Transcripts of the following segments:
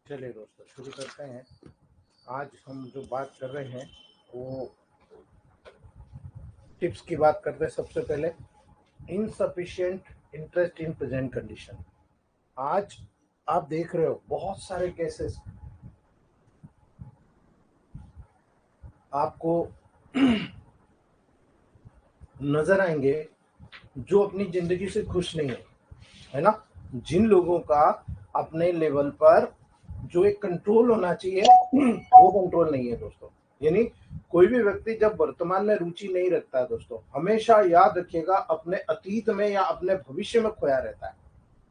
चलिए दोस्तों शुरू करते हैं। आज हम जो बात कर रहे हैं वो टिप्स की बात करते हैं। सबसे पहले insufficient interest in present condition. आज आप देख रहे हो बहुत सारे केसेस आपको नजर आएंगे जो अपनी जिंदगी से खुश नहीं है ना। जिन लोगों का अपने लेवल पर जो एक कंट्रोल होना चाहिए वो कंट्रोल नहीं है दोस्तों। यानी कोई भी व्यक्ति जब वर्तमान में रुचि नहीं रखता है दोस्तों, हमेशा याद रखिएगा अपने अतीत में या अपने भविष्य में खोया रहता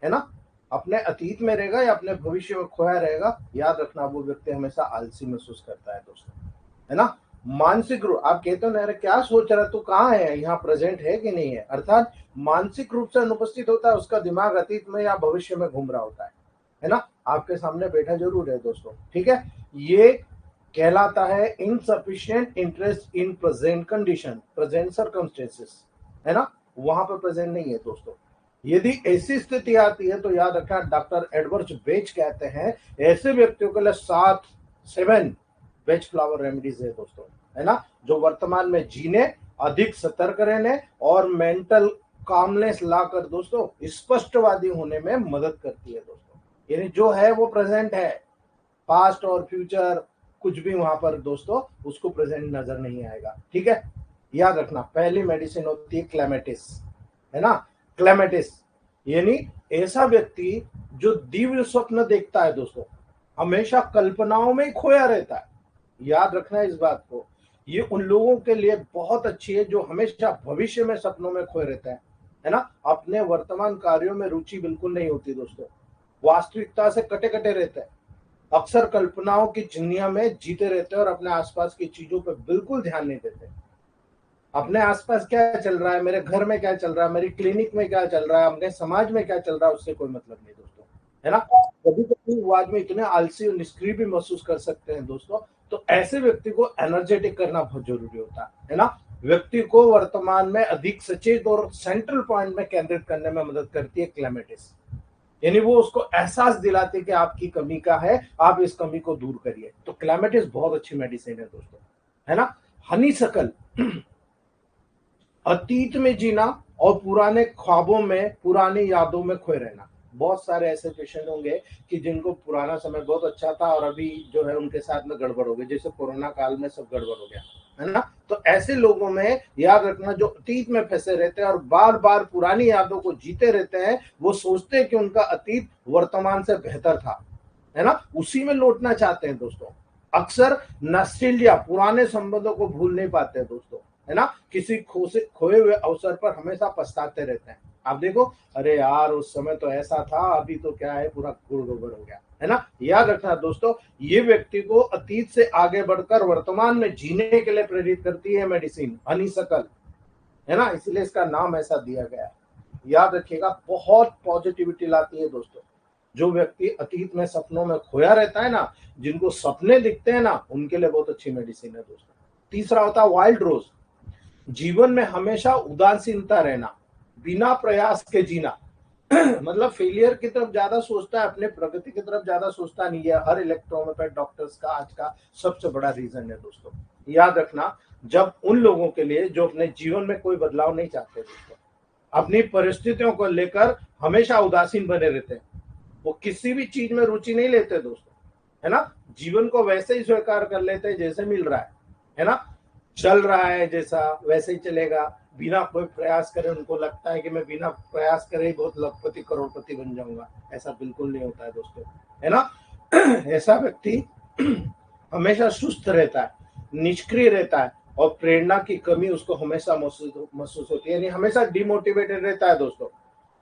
है ना। अपने अतीत में रहेगा या अपने भविष्य में खोया रहेगा, याद रखना वो व्यक्ति हमेशा आलसी महसूस करता है दोस्तों, है ना। मानसिक रूप आप कहते हो ना, अरे क्या सोच रहा है तू, कहाँ है, यहाँ प्रेजेंट है कि नहीं है। अर्थात मानसिक रूप से अनुपस्थित होता है, उसका दिमाग अतीत में या भविष्य में घूम रहा होता है ना। आपके सामने बैठा जरूर है दोस्तों, ठीक है। ये कहलाता है insufficient interest in present condition, present circumstances, है ना। वहां पर प्रेजेंट नहीं है दोस्तों। यदि ऐसी स्थिति आती है तो याद रखना, डॉक्टर एडवर्ड बेच कहते हैं ऐसे व्यक्तियों के लिए 7 बेच फ्लावर रेमेडीज है दोस्तों, है ना, जो वर्तमान में जीने, अधिक सतर्क रहने और मेंटल कामनेस लाकर दोस्तों स्पष्टवादी होने में मदद करती है दोस्तों। यानी जो है वो प्रेजेंट है, पास्ट और फ्यूचर कुछ भी वहां पर दोस्तों उसको प्रेजेंट नजर नहीं आएगा, ठीक है। याद रखना पहली मेडिसिन होती है क्लेमेटिस, है ना। क्लेमेटिस यानी ऐसा व्यक्ति जो दिव्य स्वप्न देखता है दोस्तों, हमेशा कल्पनाओं में खोया रहता है। याद रखना इस बात को, ये उन लोगों के लिए बहुत अच्छी है जो हमेशा भविष्य में सपनों में खोए रहते हैं, है ना। अपने वर्तमान कार्यों में रुचि बिल्कुल नहीं होती दोस्तों, वास्तविकता से कटे कटे रहते हैं, अक्सर कल्पनाओं की दुनिया में जीते रहते हैं और अपने आसपास की चीजों पर बिल्कुल ध्यान नहीं देते। अपने आसपास क्या चल रहा है, मेरे घर में क्या चल रहा है, मेरी क्लिनिक में क्या चल रहा है, अपने समाज में क्या चल रहा है, उससे कोई मतलब नहीं दोस्तों, है ना। कभी कभी वो आदमी इतने आलसी और निष्क्रिय भी महसूस कर सकते हैं दोस्तों। तो ऐसे व्यक्ति को एनर्जेटिक करना बहुत जरूरी होता है ना। व्यक्ति को वर्तमान में अधिक सचेत और सेंट्रल पॉइंट में केंद्रित करने में मदद करती है क्लेमेटिस। यानी वो उसको एहसास दिलाते हैं कि आपकी कमी का है, आप इस कमी को दूर करिए। तो क्लेमेटिस बहुत अच्छी मेडिसिन है दोस्तों, है ना। हनी सकल अतीत में जीना और पुराने ख्वाबों में, पुरानी यादों में खोए रहना। बहुत सारे ऐसे पेशेंट होंगे कि जिनको पुराना समय बहुत अच्छा था और अभी जो है उनके साथ में गड़बड़ हो गई, जैसे कोरोना काल में सब गड़बड़ हो गया, है ना। तो ऐसे लोगों में याद रखना जो अतीत में फंसे रहते हैं और बार बार पुरानी यादों को जीते रहते हैं, वो सोचते हैं कि उनका अतीत वर्तमान से बेहतर था, है ना, उसी में लौटना चाहते हैं दोस्तों। अक्सर नॉस्टैल्जिया, पुराने संबंधों को भूल नहीं पाते दोस्तों, है ना। किसी खोए हुए अवसर पर हमेशा पछताते रहते हैं। आप देखो, अरे यार उस समय तो ऐसा था, अभी तो क्या है, पूरा गुड़ गोबर हो गया, है ना। याद रखना दोस्तों, ये व्यक्ति को अतीत से आगे बढ़कर वर्तमान में जीने के लिए प्रेरित करती है मेडिसिन हनीसकल, है ना, इसलिए इसका नाम ऐसा दिया गया है। याद रखिएगा बहुत पॉजिटिविटी लाती है दोस्तों। जो व्यक्ति अतीत में सपनों में खोया रहता है ना, जिनको सपने दिखते हैं ना, उनके लिए बहुत अच्छी मेडिसिन है दोस्तों। तीसरा होता है वाइल्ड रोज। जीवन में हमेशा उदासीनता रहना, बिना प्रयास के जीना मतलब फेलियर की तरफ ज्यादा सोचता है, अपने प्रगति की तरफ ज्यादा सोचता नहीं है। हर इलेक्ट्रोपैथ डॉक्टर्स का आज का सबसे बड़ा रीजन है दोस्तों। याद रखना, जब उन लोगों के लिए जो अपने जीवन में कोई बदलाव नहीं चाहते दोस्तों, अपनी परिस्थितियों को लेकर हमेशा उदासीन बने रहते हैं, वो किसी भी चीज में रुचि नहीं लेते दोस्तों, है ना। जीवन को वैसे ही स्वीकार कर लेते हैं जैसे मिल रहा है ना। चल रहा है जैसा वैसे ही चलेगा, बिना कोई प्रयास करे। उनको लगता है कि मैं बिना प्रयास करे ही बहुत लखपति करोड़पति बन जाऊंगा, ऐसा बिल्कुल नहीं होता है दोस्तों, है ना। ऐसा व्यक्ति हमेशा सुस्त रहता है, निष्क्रिय रहता है और प्रेरणा की कमी उसको हमेशा महसूस होती है, यानी हमेशा डिमोटिवेटेड रहता है दोस्तों।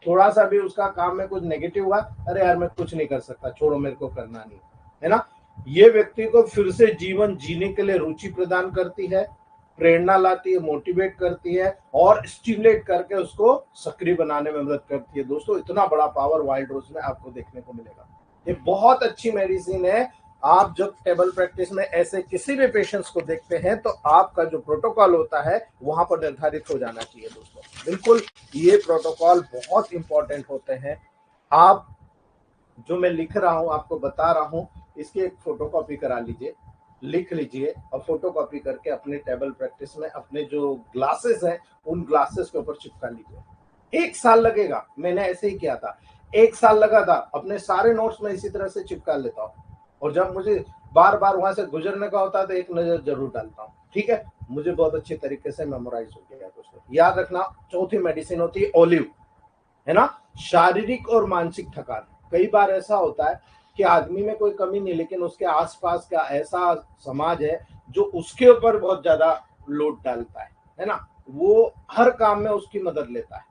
थोड़ा सा भी उसका काम में कुछ नेगेटिव हुआ, अरे यार मैं कुछ नहीं कर सकता, छोड़ो मेरे को करना नहीं, है ना। ये व्यक्ति को फिर से जीवन जीने के लिए रुचि प्रदान करती है, प्रेरणा लाती है, मोटिवेट करती है और स्टिमुलेट करके उसको सक्रिय बनाने में मदद करती है। दोस्तों इतना बड़ा पावर वाइल्ड रोज में आपको देखने को मिलेगा। ये बहुत अच्छी मेडिसिन है। आप जब टेबल प्रैक्टिस में ऐसे किसी भी पेशेंट्स को देखते हैं तो आपका जो प्रोटोकॉल होता है वहां पर निर्धारित हो जाना चाहिए दोस्तों। बिल्कुल ये प्रोटोकॉल बहुत इंपॉर्टेंट होते हैं। आप जो मैं लिख रहा हूं आपको बता रहा हूं, इसकी एक फोटोकॉपी करा लीजिए, लिख लीजिए और फोटोकॉपी करके अपने टेबल प्रैक्टिस में अपने जो ग्लासेस हैं उन ग्लासेस के ऊपर चिपका लीजिए। 1 साल लगेगा, मैंने ऐसे ही किया था, 1 साल लगा था, अपने सारे नोट्स में इसी तरह से चिपका लेता हूँ और जब मुझे बार बार वहां से गुजरने का होता है तो एक नजर जरूर डालता हूँ। ठीक है, मुझे बहुत अच्छे तरीके से मेमोराइज हो गया दोस्तों। याद रखना, चौथी मेडिसिन होती है ओलिव, है ना। शारीरिक और मानसिक थकान, कई बार ऐसा होता है कि आदमी में कोई कमी नहीं, लेकिन उसके आसपास का ऐसा समाज है जो उसके ऊपर बहुत ज्यादा लोड डालता है ना। वो हर काम में उसकी मदद लेता है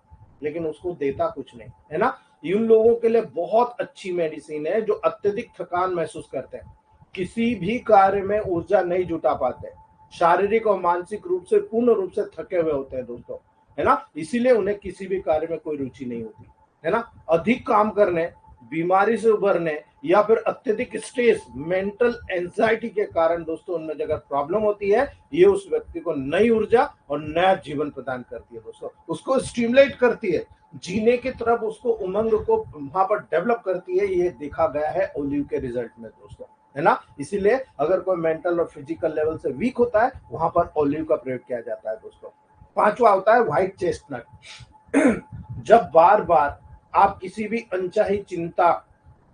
लेकिन उसको देता कुछ नहीं, है ना। इन लोगों के लिए बहुत अच्छी मेडिसिन है जो अत्यधिक थकान महसूस करते हैं, किसी भी कार्य में ऊर्जा नहीं जुटा पाते, शारीरिक और मानसिक रूप से पूर्ण रूप से थके हुए होते हैं दोस्तों, है ना। इसीलिए उन्हें किसी भी कार्य में कोई रुचि नहीं होती, है ना। अधिक काम करने, बीमारी से उभरने या फिर अत्यधिक स्ट्रेस, मेंटल एंजाइटी के कारण दोस्तों उनमें अगर प्रॉब्लम होती है, ये उस व्यक्ति को नई ऊर्जा और नया जीवन प्रदान करती है दोस्तों, उसको स्टिमुलेट करती है, जीने की तरफ उसको उमंग को वहां पर डेवलप करती है। ये देखा गया है ओलिव के रिजल्ट में दोस्तों, है ना। इसीलिए अगर कोई मेंटल और फिजिकल लेवल से वीक होता है वहां पर ओलिव का प्रयोग किया जाता है दोस्तों। पांचवा होता है व्हाइट चेस्टनट। जब बार बार आप किसी भी अनचाही चिंता,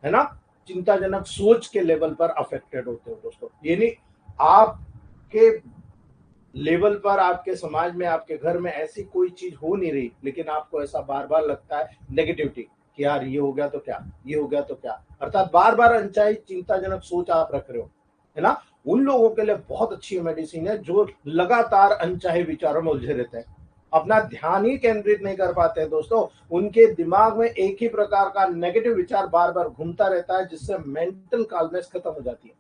है ना, चिंताजनक सोच के लेवल पर अफेक्टेड होते हो दोस्तों, यानी आपके लेवल पर, आपके समाज में, आपके घर में ऐसी कोई चीज हो नहीं रही लेकिन आपको ऐसा बार बार लगता है नेगेटिविटी कि यार ये हो गया तो क्या, ये हो गया तो क्या, अर्थात बार बार अनचाही चिंताजनक सोच आप रख रहे हो, है ना। उन लोगों के लिए बहुत अच्छी मेडिसिन है जो लगातार अनचाहे विचारों में उलझे रहते हैं, अपना ध्यान ही केंद्रित नहीं कर पाते हैं दोस्तों। उनके दिमाग में एक ही प्रकार का नेगेटिव विचार बार बार घूमता रहता है जिससे मेंटल काल्मनेस खत्म हो जाती है,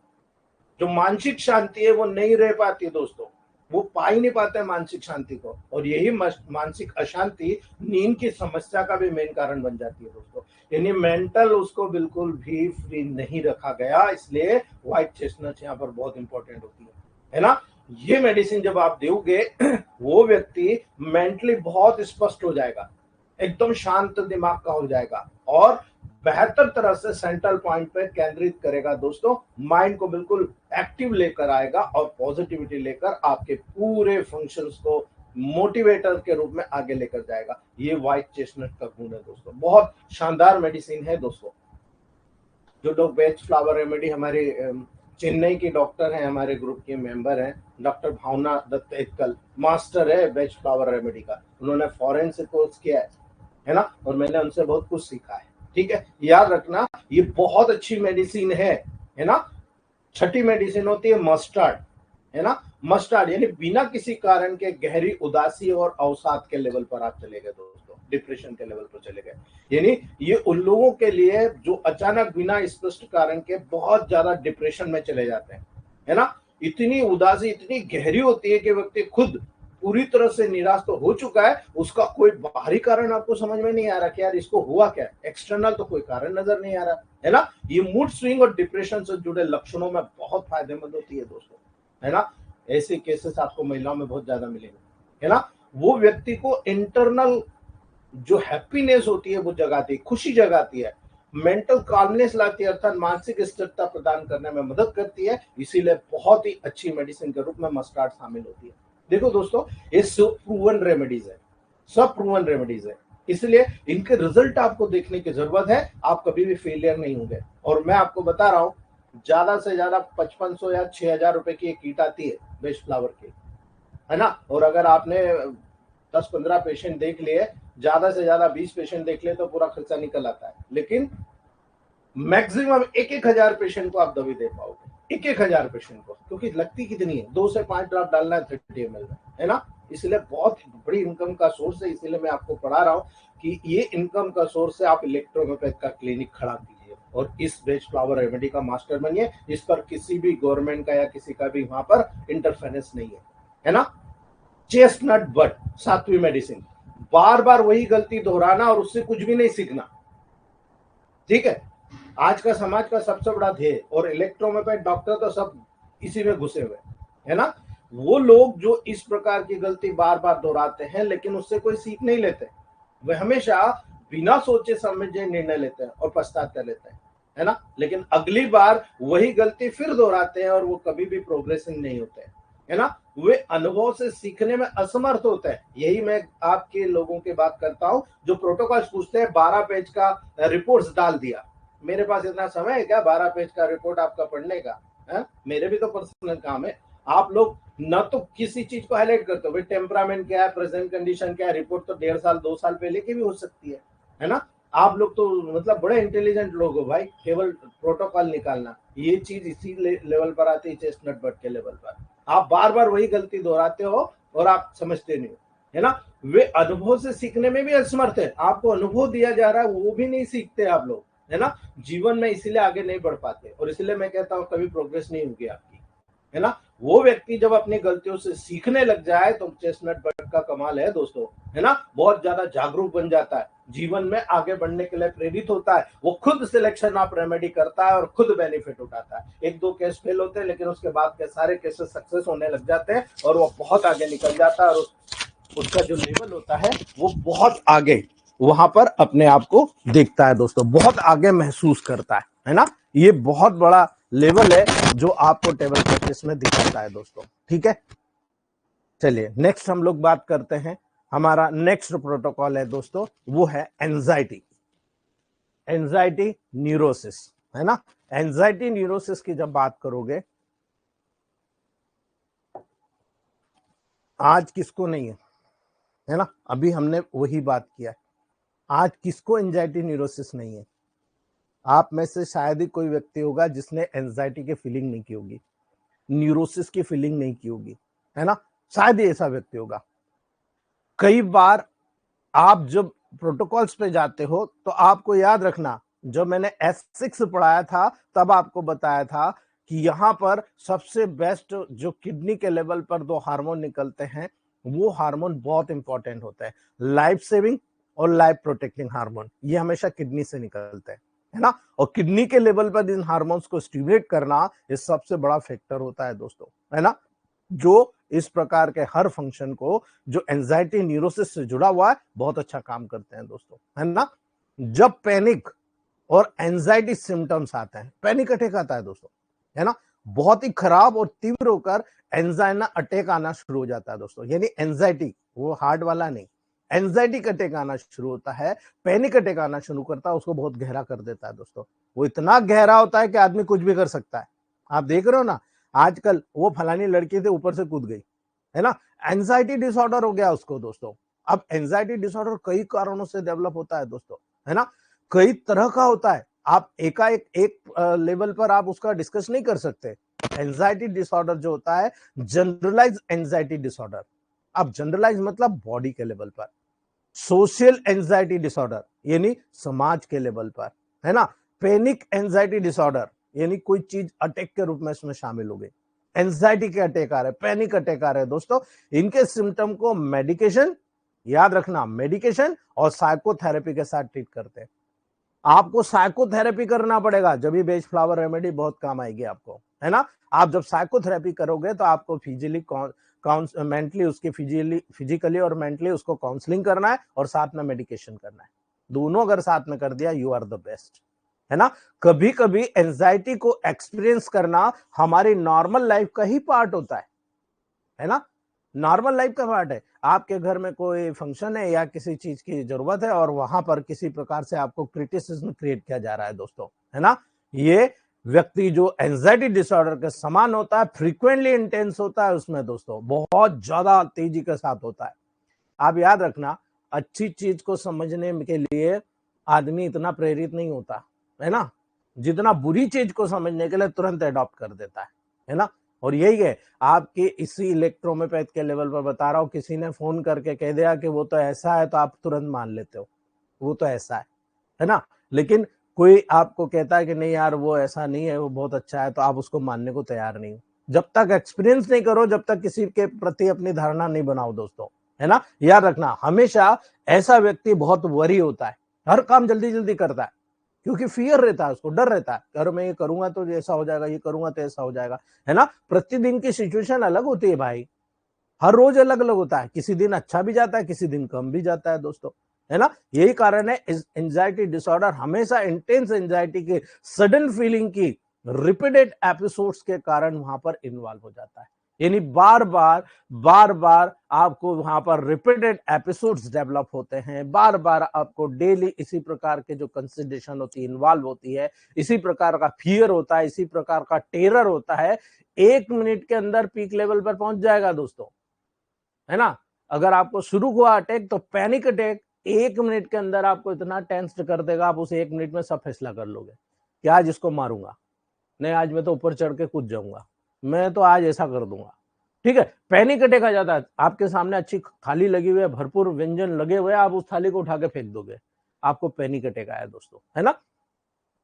जो मानसिक शांति है वो नहीं रह पाती है दोस्तों, वो पा ही नहीं पाते हैं मानसिक शांति को, और यही मानसिक अशांति नींद की समस्या का भी मेन कारण बन जाती है दोस्तों। यानी मेंटल उसको बिल्कुल भी फ्री नहीं रखा गया, इसलिए व्हाइट चेस्टनट यहाँ पर बहुत इंपॉर्टेंट होती है ना। ये मेडिसिन जब आप दोगे वो व्यक्ति मेंटली बहुत स्पष्ट हो जाएगा, एकदम शांत दिमाग का हो जाएगा और बेहतर तरह से सेंट्रल पॉइंट पे केंद्रित करेगा दोस्तों, माइंड को बिल्कुल एक्टिव लेकर आएगा और पॉजिटिविटी लेकर आपके पूरे फंक्शंस को मोटिवेटर के रूप में आगे लेकर जाएगा। ये व्हाइट चेस्टनट का गुण है दोस्तों, बहुत शानदार मेडिसिन है दोस्तों। जो लोग वेज फ्लावर रेमेडी, हमारे चेन्नई की डॉक्टर हैं, हमारे ग्रुप के मेंबर हैं, डॉक्टर भावना दत्त एकल, मास्टर है वेज फ्लावर रेमेडी का, उन्होंने फॉरेन से कोर्स किया है ना, और मैंने उनसे बहुत कुछ सीखा है। ठीक है, याद रखना ये बहुत अच्छी मेडिसिन है ना। छठी मेडिसिन होती है मस्टर्ड, है ना। मस्टर्ड यानी बिना किसी कारण के गहरी उदासी और अवसाद के लेवल पर आप चले गए दोस्तों, डिप्रेशन के लेवल पर चले गए, यानी ये उन लोगों के लिए जो अचानक बिना स्पष्ट कारण के बहुत ज्यादा डिप्रेशन में चले जाते हैं, है ना। इतनी उदासी इतनी गहरी होती है कि व्यक्ति खुद पूरी तरह से निराश तो हो चुका है, उसका कोई बाहरी कारण आपको समझ में नहीं आ रहा कि यार इसको हुआ क्या, एक्सटर्नल तो कोई कारण नजर नहीं आ रहा, है ना। ये मूड स्विंग और डिप्रेशन से जुड़े लक्षणों में बहुत फायदेमंद होती है दोस्तों, है ना। ऐसे केसेस आपको महिलाओं में बहुत ज्यादा मिलेंगे, है ना। वो व्यक्ति को इंटरनल जो हैप्पीनेस होती है वो जगाती है, खुशी जगाती है, मेंटल काल्मनेस लाती है, अर्थात मानसिक स्थिरता प्रदान करने में मदद करती है। इसीलिए बहुत ही अच्छी मेडिसिन के रूप में मस्टर्ड शामिल होती है। देखो दोस्तों, ये सब प्रूवन रेमेडीज है, सब प्रूवन रेमेडीज है, इसलिए इनके रिजल्ट आपको देखने की जरूरत है, आप कभी भी फेलियर नहीं होंगे। और मैं आपको बता रहा हूं, ज्यादा से ज्यादा 5500 या 6000 रुपए की एक किट आती है बेस्ट फ्लावर की, है ना। और अगर आपने 10-15 पेशेंट देख लिए, ज्यादा से ज्यादा 20 पेशेंट देख लिए तो पूरा खर्चा निकल आता है, लेकिन मैक्सिमम 1-1000 पेशेंट को आप दवाई दे पाओगे, एक हजार पेशेंट को, क्योंकि लगती कितनी है, 2 से 5 ड्रॉप डालना है 30 ml में, है ना। इसलिए बहुत बड़ी इनकम का सोर्स है, इसीलिए मैं आपको पढ़ा रहा हूँ कि ये इनकम का सोर्स है। आप इलेक्ट्रोपैथ का क्लिनिक खड़ा कीजिए और इस बेस्ट फ्लावर रेमेडी का मास्टर बनिए। इस पर किसी भी गवर्नमेंट का या किसी का भी वहां पर इंटरफेरेंस नहीं है ना। चेस्टनट बट 7वीं मेडिसिन, बार बार वही गलती दोहराना और उससे कुछ भी नहीं सीखना, ठीक है। आज का समाज का सबसे बड़ा ध्येय, और इलेक्ट्रोपैथ डॉक्टर तो सब इसी में घुसे हुए, है ना। वो लोग जो इस प्रकार की गलती बार बार दोहराते हैं लेकिन उससे कोई सीख नहीं लेते, वे हमेशा बिना सोचे समझे निर्णय लेते हैं और पछताते रहते हैं, है ना। लेकिन अगली बार वही गलती फिर दोहराते हैं और वो कभी भी प्रोग्रेसिंग नहीं होते हैं, है ना। वे अनुभव से सीखने में असमर्थ होते हैं। यही मैं आपके लोगों की बात करता हूं जो प्रोटोकॉल्स पूछते हैं, 12 पेज का रिपोर्ट्स डाल दिया। मेरे पास इतना समय है क्या 12 पेज का रिपोर्ट आपका पढ़ने का, है? मेरे भी तो पर्सनल काम है। आप लोग न तो किसी चीज को हाईलाइट करते हो, भाई टेम्परामेंट क्या है, प्रेजेंट कंडीशन क्या है, रिपोर्ट तो 1.5 साल 2 साल पहले की भी हो सकती है ना। आप लोग तो मतलब बड़े इंटेलिजेंट लोग हो भाई, केवल प्रोटोकॉल निकालना, ये चीज इसी लेवल पर आती है, चेस्टनट बट के लेवल पर। आप बार बार वही गलती दोहराते हो और आप समझते नहीं हो, है ना। वे अनुभव से सीखने में भी असमर्थ है। आपको अनुभव दिया जा रहा है वो भी नहीं सीखते आप लोग, है ना। जीवन में इसीलिए आगे नहीं बढ़ पाते, और इसलिए मैं कहता हूं कभी प्रोग्रेस नहीं होगी आपकी, है ना। वो व्यक्ति जब अपनी गलतियों से सीखने लग जाए तो चेस्टनट बट का कमाल है दोस्तों, है ना। बहुत ज्यादा जागरूक बन जाता है, जीवन में आगे बढ़ने के लिए प्रेरित होता है, वो खुद सिलेक्शन ऑफ रेमेडी करता है और खुद बेनिफिट उठाता है। 1-2 केस फेल होते हैं लेकिन उसके बाद के सारे केसेस सक्सेस होने लग जाते हैं और वो बहुत आगे निकल जाता है, और उसका जो लेवल होता है वो बहुत आगे वहां पर अपने आप को देखता है दोस्तों, बहुत आगे महसूस करता है ना। ये बहुत बड़ा लेवल है जो आपको टेबल प्रैक्टिस में दिखाता है दोस्तों, ठीक है। चलिए नेक्स्ट हम लोग बात करते हैं। हमारा नेक्स्ट प्रोटोकॉल है दोस्तों, वो है एंजाइटी। एंजाइटी न्यूरोसिस, है ना। एंजाइटी न्यूरोसिस की जब बात करोगे, आज किसको नहीं है ना। अभी हमने वही बात किया है, आज किसको एंजाइटी न्यूरोसिस नहीं है। आप में से शायद ही कोई व्यक्ति होगा जिसने एंजाइटी की फीलिंग नहीं की होगी, न्यूरोसिस की फीलिंग नहीं की होगी, है ना। शायद ही ऐसा व्यक्ति होगा। कई बार आप जब प्रोटोकॉल्स पे जाते हो तो आपको याद रखना, जब मैंने S6 पढ़ाया था तब आपको बताया था कि यहां पर सबसे बेस्ट जो किडनी के लेवल पर 2 हार्मोन निकलते हैं, वो हार्मोन बहुत इंपॉर्टेंट होता है, लाइफ सेविंग और लाइफ प्रोटेक्टिंग हार्मोन। ये हमेशा किडनी से निकलते हैं, है ना। और किडनी के लेवल पर इन हार्मोन्स को स्टिमुलेट करना ये सबसे बड़ा फैक्टर होता है दोस्तों, है ना। जो इस प्रकार के हर फंक्शन को, जो एंजाइटी न्यूरोसिस से जुड़ा हुआ है, बहुत अच्छा काम करते हैं दोस्तों, है ना। जब पैनिक और एंजाइटी सिम्टम्स आते हैं, पैनिक अटैक आता है दोस्तों, है ना, बहुत ही खराब और तीव्र होकर एंजाइना अटैक आना शुरू हो जाता है दोस्तों। यानी एंजाइटी, वो हार्ट वाला नहीं, एंजाइटी का अटैक आना शुरू होता है, पैनिक अटैक आना शुरू करता है, उसको बहुत गहरा कर देता है दोस्तों। वो इतना गहरा होता है कि आदमी कुछ भी कर सकता है। आप देख रहे हो ना, आजकल वो फलानी लड़की थे ऊपर से कूद गई, है ना। एंजाइटी डिसऑर्डर हो गया उसको दोस्तों। अब एंजाइटी डिसऑर्डर कई कारणों से डेवलप होता है दोस्तों, है ना, कई तरह का होता है। आप एकाएक एक लेवल पर आप उसका डिस्कस नहीं कर सकते। एंजाइटी डिसऑर्डर जो होता है, जनरलाइज एंजाइटी डिसऑर्डर। अब जनरलाइज मतलब बॉडी के लेवल पर, सोशल एंजाइटी डिसऑर्डर यानी समाज के लेवल पर, है ना। पैनिक एंजाइटी डिसऑर्डर यानी कोई चीज अटैक के रूप में इसमें शामिल हो गई। एंजाइटी के अटैक आ रहे, पैनिक अटैक आ रहे दोस्तों, इनके सिम्टम को मेडिकेशन, याद रखना, मेडिकेशन और साइकोथेरेपी के साथ ट्रीट करते हैं। आपको साइकोथेरेपी करना पड़ेगा, जब भी बेज फ्लावर रेमेडी बहुत काम आएगी आपको, है ना। आप जब साइकोथेरेपी करोगे तो आपको मेंटली उसकी फिजिकली और मेंटली उसको काउंसलिंग करना है और साथ में मेडिकेशन करना है। दोनों अगर साथ में कर दिया, यू आर द बेस्ट, है ना। कभी कभी एंजाइटी को एक्सपीरियंस करना हमारी नॉर्मल लाइफ का ही पार्ट होता है ना। नॉर्मल लाइफ का पार्ट है। आपके घर में कोई फंक्शन है या किसी चीज की जरूरत है और वहां पर किसी प्रकार से आपको क्रिटिसिज्म क्रिएट किया जा रहा है दोस्तों, है ना। ये व्यक्ति जो एंजाइटी डिसऑर्डर के समान होता है, फ्रीक्वेंटली इंटेंस होता है उसमें दोस्तों, बहुत ज्यादा तेजी के साथ होता है। आप याद रखना, अच्छी चीज को समझने के लिए आदमी इतना प्रेरित नहीं होता, है ना। जितना बुरी चीज को समझने के लिए तुरंत अडॉप्ट कर देता है ना। और यही है आपके इसी इलेक्ट्रोमैथ के लेवल पर बता रहा हूं, किसी ने फोन करके कह दिया कि वो तो ऐसा है, तो आप तुरंत मान लेते हो वो तो ऐसा है ना। लेकिन कोई आपको कहता है कि नहीं यार वो ऐसा नहीं है, वो बहुत अच्छा है, तो आप उसको मानने को तैयार नहीं हो। जब तक एक्सपीरियंस नहीं करो, जब तक किसी के प्रति अपनी धारणा नहीं बनाओ दोस्तों, है ना। याद रखना, हमेशा ऐसा व्यक्ति बहुत वरी होता है, हर काम जल्दी जल्दी करता है, क्योंकि फियर रहता है, उसको डर रहता है, अगर मैं ये करूंगा तो ऐसा हो जाएगा, ये करूंगा तो ऐसा हो जाएगा, है ना। प्रतिदिन की सिचुएशन अलग होती है भाई, हर रोज अलग अलग होता है, किसी दिन अच्छा भी जाता है, किसी दिन कम भी जाता है दोस्तों, है ना। यही कारण है एंजाइटी डिसऑर्डर हमेशा इंटेंस एंजाइटी के सडन फीलिंग की रिपीटेड एपिसोड्स के कारण वहां पर इन्वॉल्व हो जाता है। यानी बार बार आपको वहां पर रिपीटेड एपिसोड्स डेवलप होते हैं, बार बार आपको डेली इसी प्रकार के जो कंसिडरेशन होती है इन्वॉल्व होती है, इसी प्रकार का फियर होता है, इसी प्रकार का टेरर होता है। 1 मिनट के अंदर पीक लेवल पर पहुंच जाएगा दोस्तों, है ना। अगर आपको शुरू हुआ अटैक तो पैनिक अटैक 1 मिनट के अंदर आपको इतना टेंस्ड कर देगा, आप उस 1 मिनट में सब फैसला कर लोगे कि आज इसको मारूंगा, नहीं आज मैं तो ऊपर चढ़ के कूद जाऊंगा, मैं तो आज ऐसा कर दूंगा, ठीक है। पैनिक अटैक आ जाता है, आपके सामने अच्छी थाली लगी हुई है, भरपूर व्यंजन लगे हुए, आप उस थाली को उठा के फेंक दोगे, आपको पैनिक अटैक आया दोस्तों, है ना।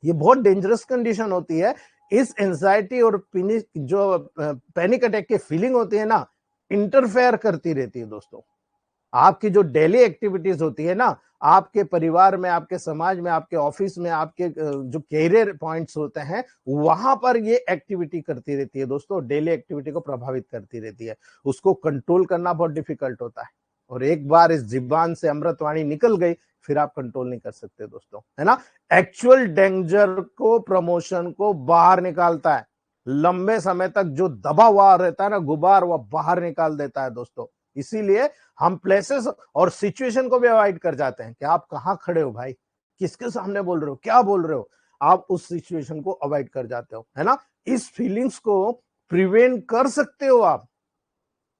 ये बहुत डेंजरस कंडीशन होती है। इस एंजाइटी और जो पैनिक अटैक की फीलिंग होती है ना, इंटरफेयर करती रहती है दोस्तों। आपकी जो डेली एक्टिविटीज होती है ना, आपके परिवार में, आपके समाज में, आपके ऑफिस में, आपके जो कैरियर पॉइंट्स होते हैं, वहां पर ये एक्टिविटी करती रहती है दोस्तों, डेली एक्टिविटी को प्रभावित करती रहती है। उसको कंट्रोल करना बहुत डिफिकल्ट होता है, और एक बार इस जिबान से अमृतवाणी निकल गई, फिर आप कंट्रोल नहीं कर सकते दोस्तों, है ना। एक्चुअल डेंजर को, प्रमोशन को बाहर निकालता है, लंबे समय तक जो दबा हुआ रहता है ना गुबार, वह बाहर निकाल देता है दोस्तों। इसीलिए हम प्लेसेस और सिचुएशन को भी अवॉइड कर जाते हैं कि आप कहां खड़े हो भाई, किसके सामने बोल रहे हो, क्या बोल रहे हो, आप उस सिचुएशन को अवॉइड कर जाते हो, है ना। इस फीलिंग्स को प्रिवेंट कर सकते हो आप,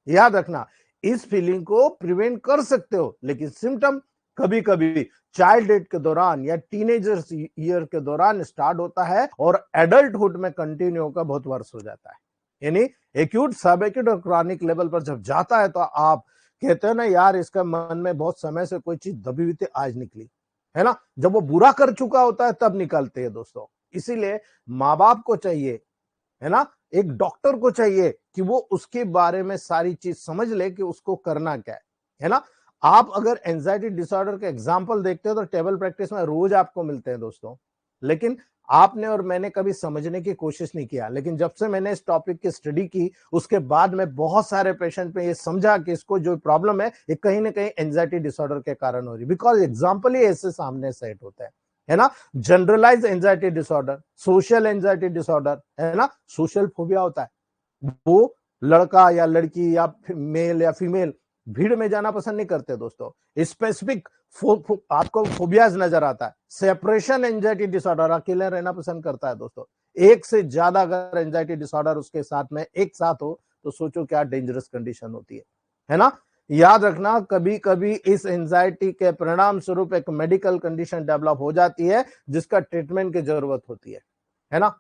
याद रखना, इस फीलिंग को प्रिवेंट कर सकते हो, लेकिन सिम्टम कभी कभी चाइल्ड एज के दौरान या टीनेजर्स ईयर के दौरान स्टार्ट होता है और एडल्टहुड में कंटिन्यू होकर बहुत वर्ष हो जाता है। यानी एक्यूट, सब एक्यूट और क्रॉनिक लेवल पर जब जाता है तो आप कहते हो ना यार, इसका मन में बहुत समय से कोई चीज दबी हुई थी, आज निकली, है ना। जब वो बुरा कर चुका होता है तब निकलते हैं दोस्तों। इसीलिए माँ बाप को चाहिए, है ना, एक डॉक्टर को चाहिए कि वो उसके बारे में सारी चीज समझ ले कि उसको करना क्या है ना। आप अगर एंजाइटी डिसऑर्डर के एग्जांपल देखते हो तो टेबल प्रैक्टिस में रोज आपको मिलते हैं दोस्तों, लेकिन आपने और मैंने कभी समझने की कोशिश नहीं किया। लेकिन जब से मैंने इस टॉपिक की स्टडी की, उसके बाद में बहुत सारे पेशेंट में ये समझा कि इसको जो प्रॉब्लम है ये कहीं ना कहीं एंजाइटी डिसऑर्डर के कारण हो रही, बिकॉज एग्जाम्पल ही ऐसे सामने सेट होते हैं, है ना। Generalise anxiety disorder, social anxiety disorder, है ना, सोशल फोबिया होता है, वो लड़का या लड़की या मेल या फीमेल भीड़ में जाना पसंद नहीं करते दोस्तों। स्पेसिफिक आपको फोबियाज नजर आता है। सेपरेशन एंजाइटी डिसऑर्डर, अकेले रहना पसंद करता है दोस्तों। एक से ज्यादा अगर एंजाइटी डिसऑर्डर उसके साथ में एक साथ हो तो सोचो क्या डेंजरस कंडीशन होती है ना। याद रखना, कभी कभी इस एंजाइटी के परिणाम स्वरूप एक मेडिकल कंडीशन डेवलप हो जाती है जिसका ट्रीटमेंट की जरूरत होती है ना।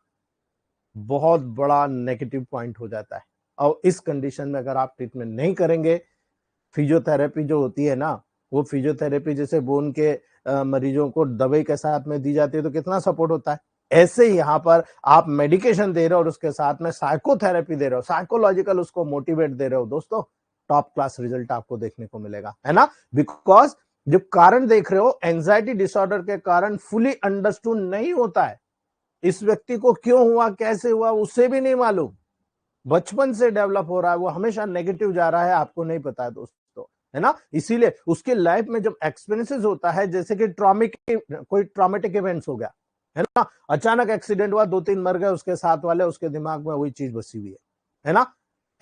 बहुत बड़ा नेगेटिव पॉइंट हो जाता है, और इस कंडीशन में अगर आप ट्रीटमेंट नहीं करेंगे, फिजियोथेरेपी जो होती है ना, वो फिजियोथेरेपी जैसे बोन के मरीजों को दवाई के साथ में दी जाती है तो कितना सपोर्ट होता है, ऐसे ही यहाँ पर आप मेडिकेशन दे रहे हो और उसके साथ में साइकोथेरेपी दे रहे हो, साइकोलॉजिकल उसको मोटिवेट दे रहे हो दोस्तों, टॉप क्लास रिजल्ट आपको देखने को मिलेगा, है ना। बिकॉज जो कारण देख रहे हो एंजाइटी डिसऑर्डर के कारण फुली अंडरस्टूड नहीं होता है। इस व्यक्ति को क्यों हुआ, कैसे हुआ, उसे भी नहीं मालूम, बचपन से डेवलप हो रहा है, वो हमेशा नेगेटिव जा रहा है, आपको नहीं पता है दोस्तों, है ना। इसीलिए उसके लाइफ में जब एक्सपीरियंसेस होता है, जैसे कि कोई ट्रॉमेटिक इवेंट्स हो गया, है ना, अचानक एक्सीडेंट हुआ, 2-3 मर गए उसके साथ वाले, उसके दिमाग में वही चीज बसी हुई है ना।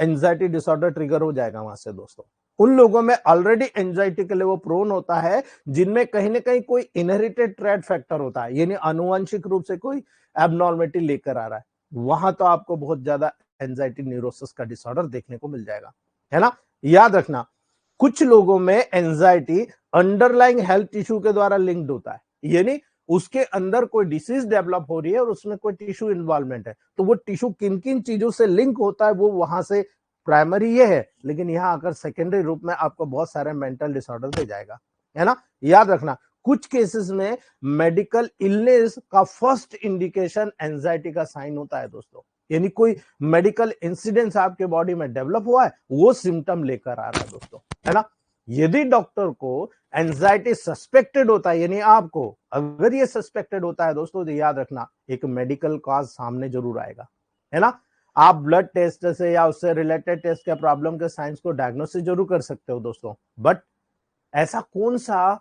एंजाइटी डिसऑर्डर ट्रिगर हो जाएगा वहां से दोस्तों। उन लोगों में ऑलरेडी एंजाइटी के लिए वो प्रोन होता है जिनमें कहीं ना कहीं कोई इनहेरिटेड ट्रेड फैक्टर होता है, यानी आनुवंशिक रूप से कोई एबनॉर्मेलिटी लेकर आ रहा है, वहां तो आपको बहुत ज्यादा एंजाइटी न्यूरोसिस का डिसऑर्डर देखने को मिल जाएगा, है ना। याद रखना, कुछ लोगों में एंजाइटी अंडरलाइंग हेल्थ इश्यू के द्वारा लिंक्ड होता है, यानी उसके अंदर कोई डिसीज डेवलप हो रही है और उसमें कोई टिश्यू इन्वॉल्वमेंट है, तो वो टिश्यू किन किन चीजों से लिंक होता है वो वहां से प्राइमरी ये है, लेकिन यहाँ आकर सेकेंडरी रूप में आपको बहुत सारे मेंटल डिसऑर्डर दे जाएगा, है ना। याद रखना, कुछ केसेस में मेडिकल इलनेस का फर्स्ट इंडिकेशन एंजाइटी का साइन होता है दोस्तों, यानी कोई मेडिकल इंसिडेंस आपके बॉडी में डेवलप हुआ है, वो सिम्टम लेकर आ रहा है दोस्तों, है ना। यदि डॉक्टर को एंजाइटी सस्पेक्टेड होता है, यानी आपको अगर ये सस्पेक्टेड होता है दोस्तों, तो याद रखना एक मेडिकल कॉज सामने जरूर आएगा, है ना। आप ब्लड टेस्ट से या उससे रिलेटेड टेस्ट के प्रॉब्लम के साइंस को डायग्नोसिस जरूर कर सकते हो दोस्तों, बट ऐसा कौन सा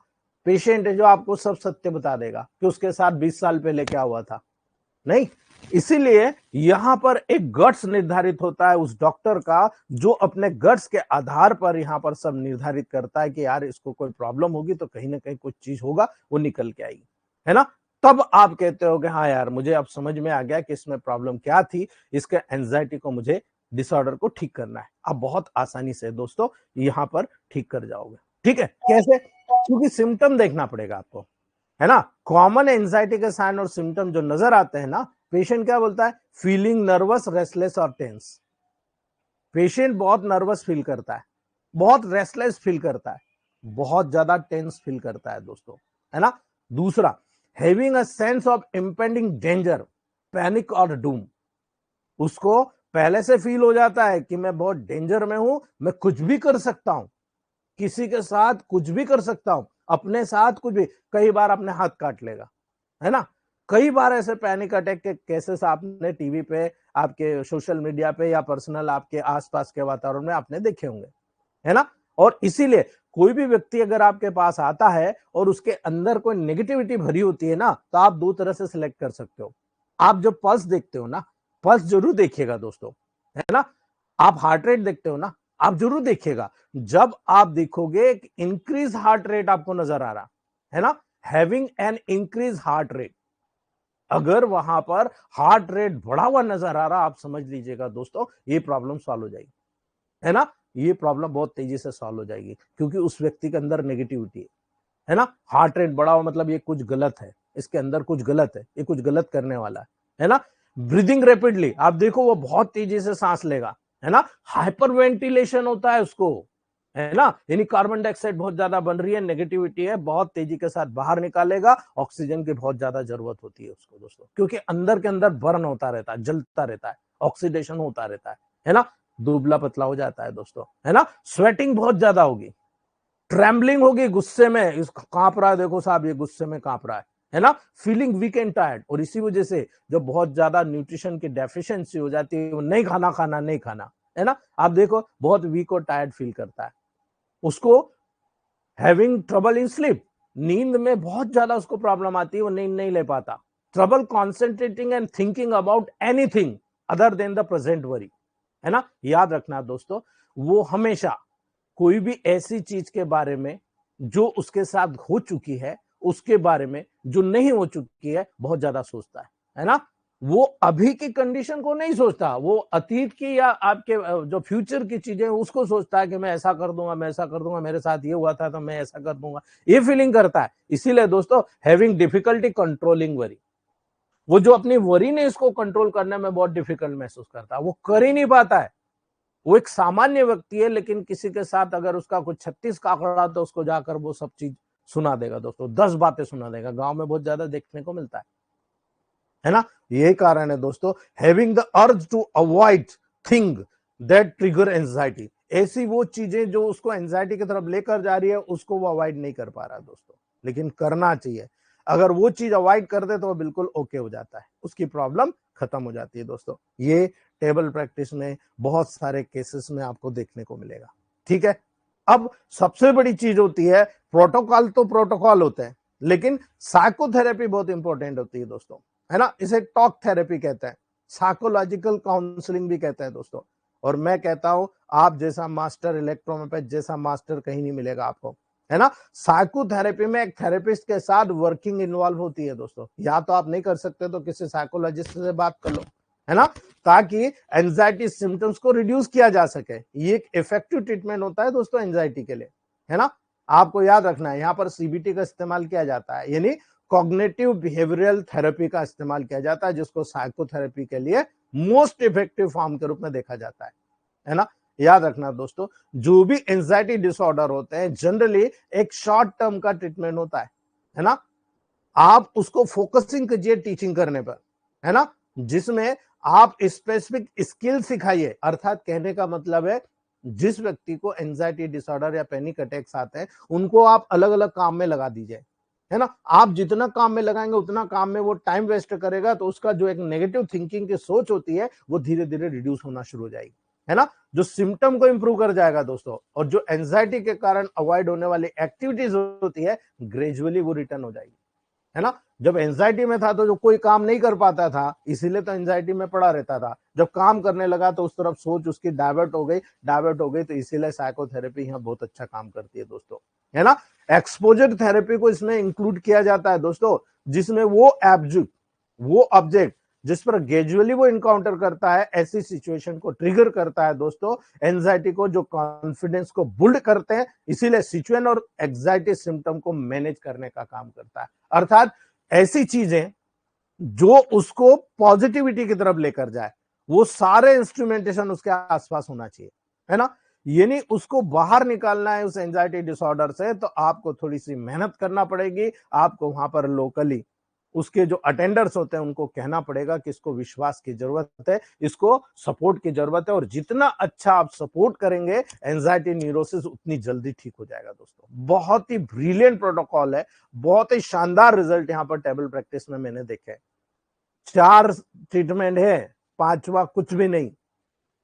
पेशेंट है जो आपको सब सत्य बता देगा कि उसके साथ 20 साल पहले क्या हुआ था, नहीं। इसीलिए यहां पर एक गट्स निर्धारित होता है उस डॉक्टर का, जो अपने गट्स के आधार पर यहां पर सब निर्धारित करता है कि यार इसको कोई प्रॉब्लम होगी तो कहीं ना कहीं कुछ चीज होगा, वो निकल के आएगी, है ना। तब आप कहते हो कि हाँ यार मुझे अब समझ में आ गया कि इसमें प्रॉब्लम क्या थी, इसके एंजाइटी को मुझे डिसऑर्डर को ठीक करना है। आप बहुत आसानी से दोस्तों यहां पर ठीक कर जाओगे, ठीक है। कैसे? क्योंकि सिम्टम देखना पड़ेगा आपको, है ना। कॉमन एंजाइटी के साइन और सिम्टम जो नजर आते हैं ना, पेशेंट क्या बोलता है, फीलिंग नर्वस, रेस्टलेस और टेंस। पेशेंट बहुत नर्वस फील करता है, बहुत रेस्टलेस फील करता है, बहुत ज्यादा टेंस फील करता है दोस्तों, है ना। दूसरा, having a sense of impending danger, panic और डूम। उसको पहले से फील हो जाता है कि मैं बहुत डेंजर में हूं, मैं कुछ भी कर सकता हूं, किसी के साथ कुछ भी कर सकता हूं, अपने साथ कुछ भी, कई बार अपने हाथ काट लेगा, है ना। कई बार ऐसे पैनिक अटैक के केसेस आपने टीवी पे, आपके सोशल मीडिया पे या पर्सनल आपके आसपास के वातावरण में आपने देखे होंगे, है ना। और इसीलिए कोई भी व्यक्ति अगर आपके पास आता है और उसके अंदर कोई नेगेटिविटी भरी होती है ना, तो आप दो तरह से सिलेक्ट कर सकते हो। आप जब पल्स देखते हो ना, पल्स जरूर देखिएगा दोस्तों, है ना। आप हार्ट रेट देखते हो ना, आप जरूर देखिएगा। जब आप देखोगे इंक्रीज हार्ट रेट आपको नजर आ रहा है ना, having an increase heart rate, अगर वहां पर हार्ट रेट बढ़ा हुआ नजर आ रहा, आप समझ लीजिएगा दोस्तों ये प्रॉब्लम सॉल्व हो जाएगी, है ना। ये प्रॉब्लम बहुत तेजी से सॉल्व हो जाएगी, क्योंकि उस व्यक्ति के अंदर नेगेटिविटी है ना। हार्ट रेट बढ़ा हुआ मतलब ये कुछ गलत है, इसके अंदर कुछ गलत है, ये कुछ गलत करने वाला है ना। ब्रीदिंग रैपिडली, आप देखो वो बहुत तेजी से सांस लेगा, है ना। हाइपर वेंटिलेशन होता है उसको, है ना, यानी कार्बन डाइऑक्साइड बहुत ज्यादा बन रही है, नेगेटिविटी है, बहुत तेजी के साथ बाहर निकालेगा, ऑक्सीजन की बहुत ज्यादा जरूरत होती है उसको दोस्तों, क्योंकि अंदर के अंदर बर्न होता रहता है, जलता रहता है, ऑक्सीडेशन होता रहता है ना। दुबला पतला हो जाता है दोस्तों, है ना। स्वेटिंग बहुत ज्यादा होगी, ट्रेम्बलिंग होगी, गुस्से में इस कांप रहा है, देखो साहब ये गुस्से में कांप रहा है ना। फीलिंग वीक एंड टायर्ड, और इसी वजह से जो बहुत ज्यादा न्यूट्रिशन की डेफिशिएंसी हो जाती है, वो नहीं खाना खाना नहीं खाना, है ना। आप देखो बहुत वीक और टायर्ड फील करता है, उसको हैविंग ट्रबल इन स्लीप, नींद में बहुत ज्यादा उसको प्रॉब्लम आती है, वो नींद नहीं ले पाता। Trouble concentrating and thinking about anything other than the present worry, है ना। याद रखना दोस्तों, वो हमेशा कोई भी ऐसी चीज के बारे में जो उसके साथ हो चुकी है, उसके बारे में जो नहीं हो चुकी है, बहुत ज्यादा सोचता है ना। वो अभी की कंडीशन को नहीं सोचता, वो अतीत की या आपके जो फ्यूचर की चीजें उसको सोचता है कि मैं ऐसा कर दूंगा, मैं ऐसा कर दूंगा, मेरे साथ ये हुआ था तो मैं ऐसा कर दूंगा, ये फीलिंग करता है। इसीलिए दोस्तों हैविंग डिफिकल्टी कंट्रोलिंग वरी, वो जो अपनी वरी ने इसको कंट्रोल करने में बहुत डिफिकल्ट महसूस करता है, वो कर ही नहीं पाता है। वो एक सामान्य व्यक्ति है, लेकिन किसी के साथ अगर उसका कुछ 36 का आंकड़ा, तो उसको जाकर वो सब चीज सुना देगा दोस्तों, 10 बातें सुना देगा। गांव में बहुत ज्यादा देखने को मिलता है ना। यही कारण है दोस्तों, having the urge to avoid thing that trigger anxiety, ऐसी वो चीजें जो उसको एंजाइटी की तरफ लेकर जा रही है, उसको वो अवॉइड नहीं कर पा रहा दोस्तों, लेकिन करना चाहिए। अगर वो चीज अवॉइड कर दे तो वो बिल्कुल ओके हो जाता है, उसकी प्रॉब्लम खत्म हो जाती है दोस्तों। ये टेबल प्रैक्टिस में बहुत सारे केसेस में आपको देखने को मिलेगा, ठीक है। अब सबसे बड़ी चीज होती है, प्रोटोकॉल तो प्रोटोकॉल होते हैं, लेकिन साइकोथेरेपी बहुत इंपॉर्टेंट होती है दोस्तों, है ना। इसे टॉक थेरेपी कहते हैं, साइकोलॉजिकल काउंसलिंग भी कहते हैं दोस्तों। और मैं कहता हूं आप जैसा मास्टर इलेक्ट्रोपैथ जैसा मास्टर कहीं नहीं मिलेगा आपको, है ना। साइकोथेरेपी में एक थेरेपिस्ट के साथ वर्किंग इन्वॉल्व होती है दोस्तों, या तो आप नहीं कर सकते तो किसी साइकोलॉजिस्ट से बात कर लो, है ना, ताकि एंजाइटी सिम्टम्स को रिड्यूस किया जा सके। ये एक इफेक्टिव ट्रीटमेंट होता है दोस्तों एंजाइटी के लिए, है ना। आपको याद रखना है, यहां पर सीबीटी का इस्तेमाल किया जाता है, यानी कॉग्निटिव बिहेवियरल थेरेपी का इस्तेमाल किया जाता है, जिसको साइकोथेरेपी के लिए मोस्ट इफेक्टिव फॉर्म के रूप में देखा जाता है ना। याद रखना दोस्तों, जो भी एंजाइटी डिसऑर्डर होते हैं जनरली एक शॉर्ट टर्म का ट्रीटमेंट होता है ना। आप उसको फोकसिंग कीजिए टीचिंग करने पर, है ना, जिसमें आप स्पेसिफिक स्किल सिखाइए। अर्थात कहने का मतलब है, जिस व्यक्ति को एंजाइटी डिसऑर्डर या पैनिक अटैक्स आते हैं उनको आप अलग अलग काम में लगा दीजिए, है ना। आप जितना काम में लगाएंगे उतना काम में वो टाइम वेस्ट करेगा, तो उसका जो एक नेगेटिव थिंकिंग की सोच होती है वो धीरे धीरे रिड्यूस होना शुरू हो जाएगी, है ना, जो सिम्टम को इंप्रूव कर जाएगा दोस्तों। और जो एंजाइटी के कारण अवॉइड होने वाली एक्टिविटीज होती है ग्रेजुअली वो रिटर्न हो जाएगी, है ना। जब एंजाइटी में था तो जो कोई काम नहीं कर पाता था, इसीलिए तो एंजाइटी में पड़ा रहता था। जब काम करने लगा तो उस तरफ सोच उसकी डाइवर्ट हो गई, तो इसीलिए साइकोथेरेपी यहाँ बहुत अच्छा काम करती है दोस्तों, है ना। एक्सपोजर थेरेपी को इसमें इंक्लूड किया जाता है दोस्तों, जिसमें वो ऑब्जेक्ट जिस पर ग्रेजुअली वो इनकाउंटर करता है, ऐसी सिचुएशन को ट्रिगर करता है दोस्तों, एंजाइटी को, जो कॉन्फिडेंस को बुल्ड करते हैं। इसीलिए सिचुएशन और एंजाइटी सिम्टम को मैनेज करने का काम करता है। अर्थात ऐसी चीजें जो उसको पॉजिटिविटी की तरफ लेकर जाए, वो सारे इंस्ट्रूमेंटेशन उसके आसपास होना चाहिए, है ना। यानी उसको बाहर निकालना है उस एंजाइटी डिसऑर्डर से, तो आपको थोड़ी सी मेहनत करना पड़ेगी। आपको वहां पर लोकली उसके जो अटेंडर्स होते हैं उनको कहना पड़ेगा कि इसको विश्वास की जरूरत है, इसको सपोर्ट की जरूरत है, और जितना अच्छा आप सपोर्ट करेंगे एंजाइटी न्यूरोसिस उतनी जल्दी ठीक हो जाएगा दोस्तों। बहुत ही ब्रिलियंट प्रोटोकॉल है, बहुत ही शानदार रिजल्ट यहाँ पर टेबल प्रैक्टिस में मैंने देखे। 4 ट्रीटमेंट है, 5वां कुछ भी नहीं।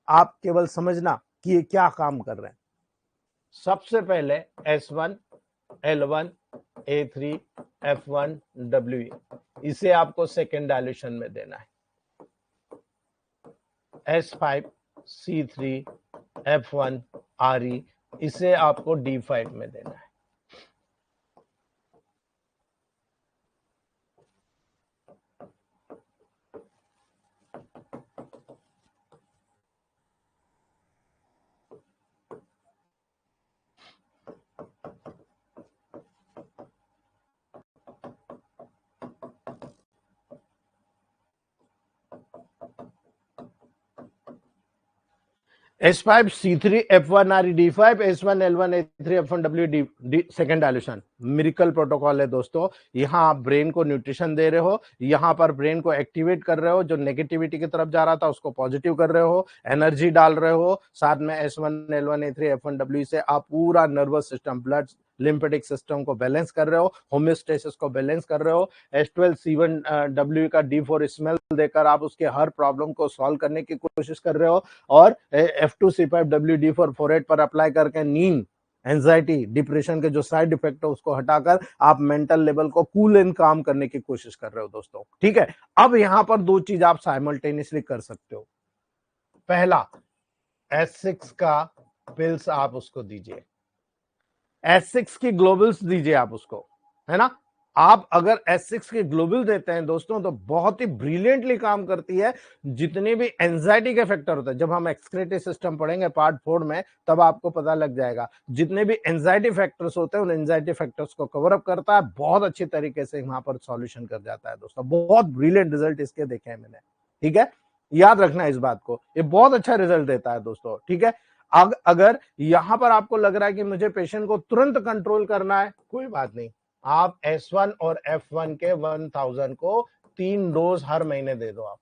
आप केवल समझना कि ये क्या काम कर रहे हैं। सबसे पहले S1, L1, A3, F1, WE, इसे आपको सेकेंड डायल्यूशन में देना है। S5, C3, F1, RE, इसे आपको D5 में देना है। S5, C3, F1, RE, D5, S1, L1, A3, F1, WD, second dilution. Miracle protocol है दोस्तों। यहां आप ब्रेन को न्यूट्रिशन दे रहे हो, यहां पर ब्रेन को एक्टिवेट कर रहे हो, जो नेगेटिविटी की तरफ जा रहा था उसको पॉजिटिव कर रहे हो, एनर्जी डाल रहे हो। साथ में S1, L1, A3, F1, W से आप पूरा nervous system, blood lymphatic system को बैलेंस कर रहे हो, होम्योस्टेसिस को बैलेंस कर रहे हो। S12, C1, W का D4 स्मेल देकर आप उसके हर प्रॉब्लम को सॉल्व करने की कोशिश कर रहे हो। और F2, C5, W, D4 forehead पर अप्लाई करके नींद, एंजाइटी, डिप्रेशन के जो साइड इफेक्ट है उसको हटाकर आप मेंटल लेवल को कूल एंड काम करने की कोशिश कर रहे हो दोस्तों, ठीक है। अब यहां पर 2 चीज आप साइमल्टेनियसली कर सकते हो। पहला, S6 का पिल्स आप उसको दीजिए, S6 की ग्लोबल्स दीजिए आप उसको, है ना। आप अगर S6 के ग्लोबल देते हैं दोस्तों तो बहुत ही ब्रिलियंटली काम करती है। जितने भी एंजाइटी के फैक्टर होते हैं, जब हम एक्सक्रीटरी सिस्टम पढ़ेंगे पार्ट 4 में तब आपको पता लग जाएगा, जितने भी एंजाइटी फैक्टर्स होते हैं उन एंजाइटी फैक्टर्स को कवर अप करता है, बहुत अच्छी तरीके से वहां पर सॉल्यूशन कर जाता है दोस्तों। बहुत ब्रिलियंट रिजल्ट इसके देखे हैं मैंने, ठीक है। याद रखना इस बात को, ये बहुत अच्छा रिजल्ट देता है दोस्तों, ठीक है। अगर यहां पर आपको लग रहा है कि मुझे पेशेंट को तुरंत कंट्रोल करना है, कोई बात नहीं, आप S1 और F1 के 1000 को 3 डोज हर महीने दे दो आप,